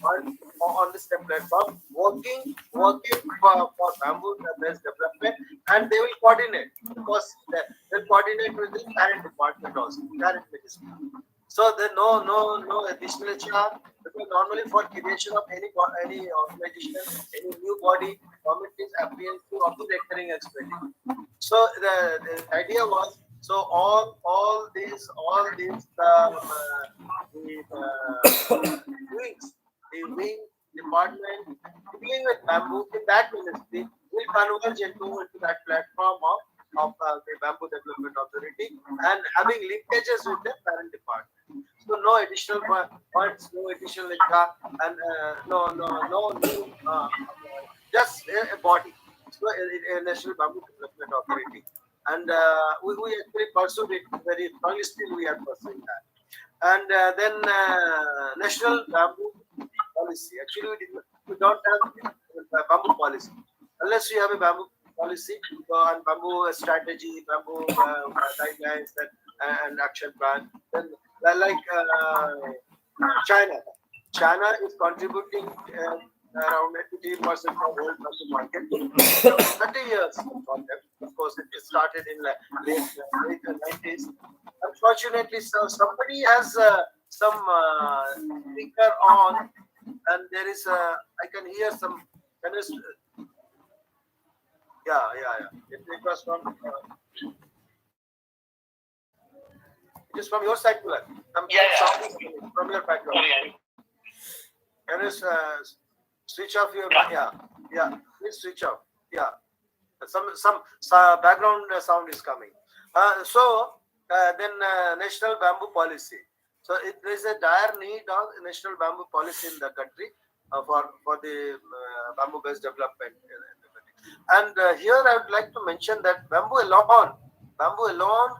funds on this platform, working for bamboo based development and they will coordinate, because they'll coordinate with the parent department also, parent ministry. So there no additional charge, because normally for creation of any organization, any new body, government is appealing to of the recurring expenditure. So the idea was, so the wing department dealing with bamboo in that ministry will converge into that platform of the Bamboo Development Authority, and having linkages with the parent department. So no additional funds, no additional income, and no new, just a body. So a National Bamboo Development Authority, and we actually pursued it very strongly. Still, we are pursuing that. And then National Bamboo Policy. Actually, we don't have a bamboo policy. Unless you have a bamboo policy and bamboo strategy, bamboo guidelines, and action plan, then like China. China is contributing around 80% of world bamboo market. 30 years for them. Of course, it started in late 90s. Unfortunately, so somebody has some speaker on, and there is I can hear some. Can you, yeah. It was from. It is from your side, Pulan. Sound is coming from your background. Can you switch off your? Yeah. Please switch off. Yeah. Some background sound is coming. Then National Bamboo Policy. So there is a dire need of national bamboo policy in the country for the bamboo-based development in the country. And here I would like to mention that bamboo alone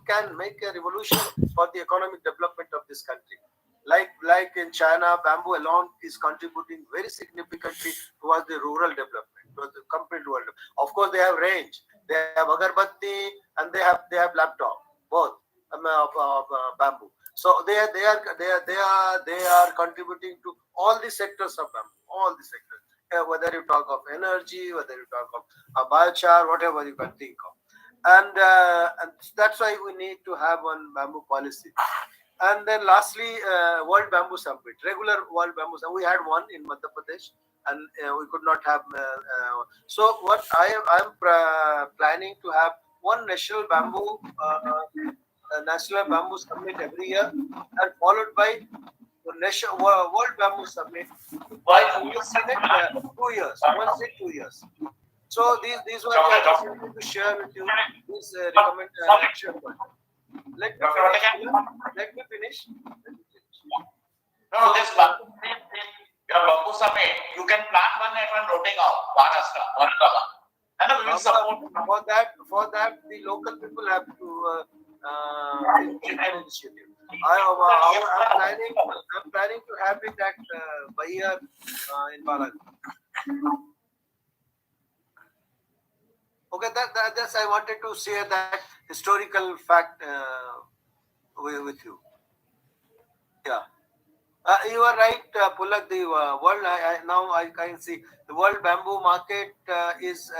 can make a revolution for the economic development of this country. Like in China, bamboo alone is contributing very significantly towards the rural development, towards the complete rural. Of course, they have range, they have agarbatti, and they have laptop, both of bamboo. So they are contributing to all the sectors of bamboo, all the sectors. Whether you talk of energy, whether you talk of biochar, whatever you can think of, and that's why we need to have one bamboo policy. And then lastly, World Bamboo Summit, regular World Bamboo Summit. We had one in Madhya Pradesh, and we could not have. So what I am planning to have one national bamboo summit every year, and followed by World Bamboo Summit by 2 years, once in 2 years. So these were I just wanted to share with you this recommendation. Let me finish. No, this bamboo summit, you can plan one at one Rotingao, Maharashtra, Aurangabad. And we will support. For that, the local people have to take an initiative. I'm planning to have it at Bahia in Balaji. Okay, that's I wanted to share that historical fact with you. Yeah, you are right, Pulak. The world now I can see the world bamboo market is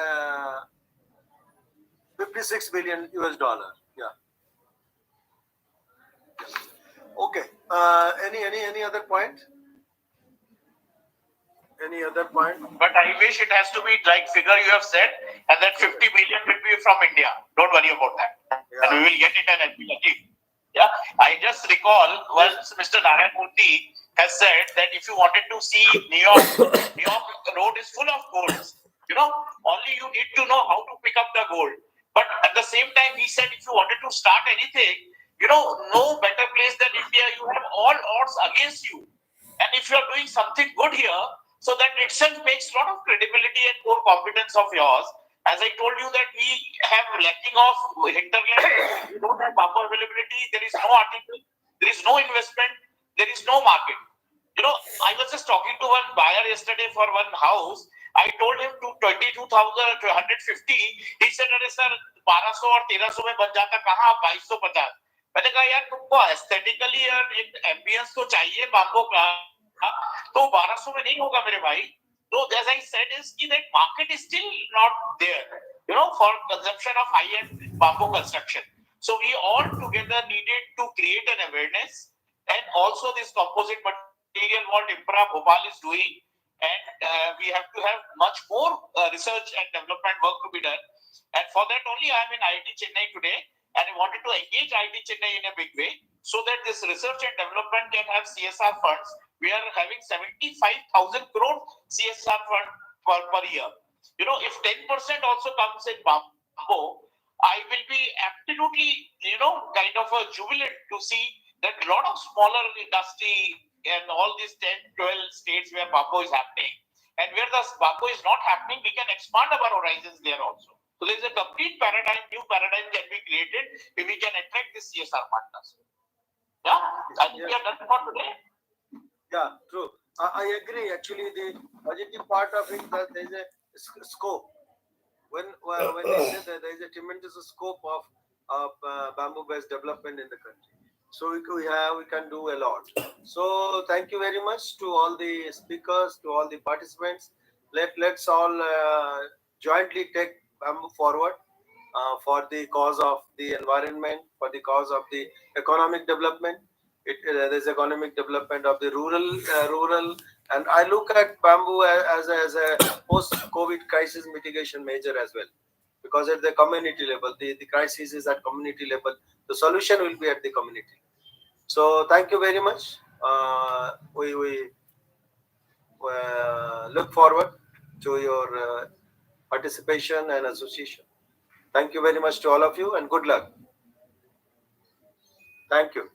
$56 billion. Yeah. Okay. Any other point? Any other point? But I wish it has to be like figure you have said, and that 50 billion will be from India. Don't worry about that. Yeah. And we will get it and it will achieve. Yeah. I just recall once Mr. Narayan Murthy has said that if you wanted to see New York road is full of golds. Only you need to know how to pick up the gold. But at the same time, he said if you wanted to start anything, no better place than India. You have all odds against you. And if you are doing something good here, so that itself makes a lot of credibility and core competence of yours. As I told you that we have lacking of hinterland, we don't have bamboo availability, there is no article, there is no investment, there is no market. I was just talking to one buyer yesterday for one house. I told him to 22,150. He said, "Arey sir, 1200 और 1300 में बन जाता कहाँ? 2250." मैंने कहा यार तुमको aesthetically और एम्बियंस तो चाहिए बाम्बो का, तो 1200 में नहीं होगा मेरे भाई. So as I said, is that market is still not there, for consumption of high-end bamboo construction. So we all together needed to create an awareness, and also this composite material what IMPRA Bhopal is doing, and we have to have much more research and development work to be done. And for that only I am in IIT Chennai today, and I wanted to engage IIT Chennai in a big way so that this research and development can have CSR funds. We are having 75,000 crore CSR fund per year. If 10% also comes in bamboo, I will be absolutely, kind of a jubilant to see that a lot of smaller industry and all these 10, 12 states where bamboo is happening, and where the bamboo is not happening, we can expand our horizons there also. So there is a complete paradigm, new paradigm can be created if we can attract the CSR partners. Yeah, I think we are done for today. Yeah, true. I agree. Actually, the positive part of it that there is a scope. When they say that there is a tremendous scope of bamboo-based development in the country, so we can do a lot. So thank you very much to all the speakers, to all the participants. Let's all jointly take bamboo forward for the cause of the environment, for the cause of the economic development. There's economic development of the rural, and I look at bamboo as a post-COVID crisis mitigation measure as well, because at the community level, the crisis is at community level. The solution will be at the community. So thank you very much. We look forward to your participation and association. Thank you very much to all of you, and good luck. Thank you.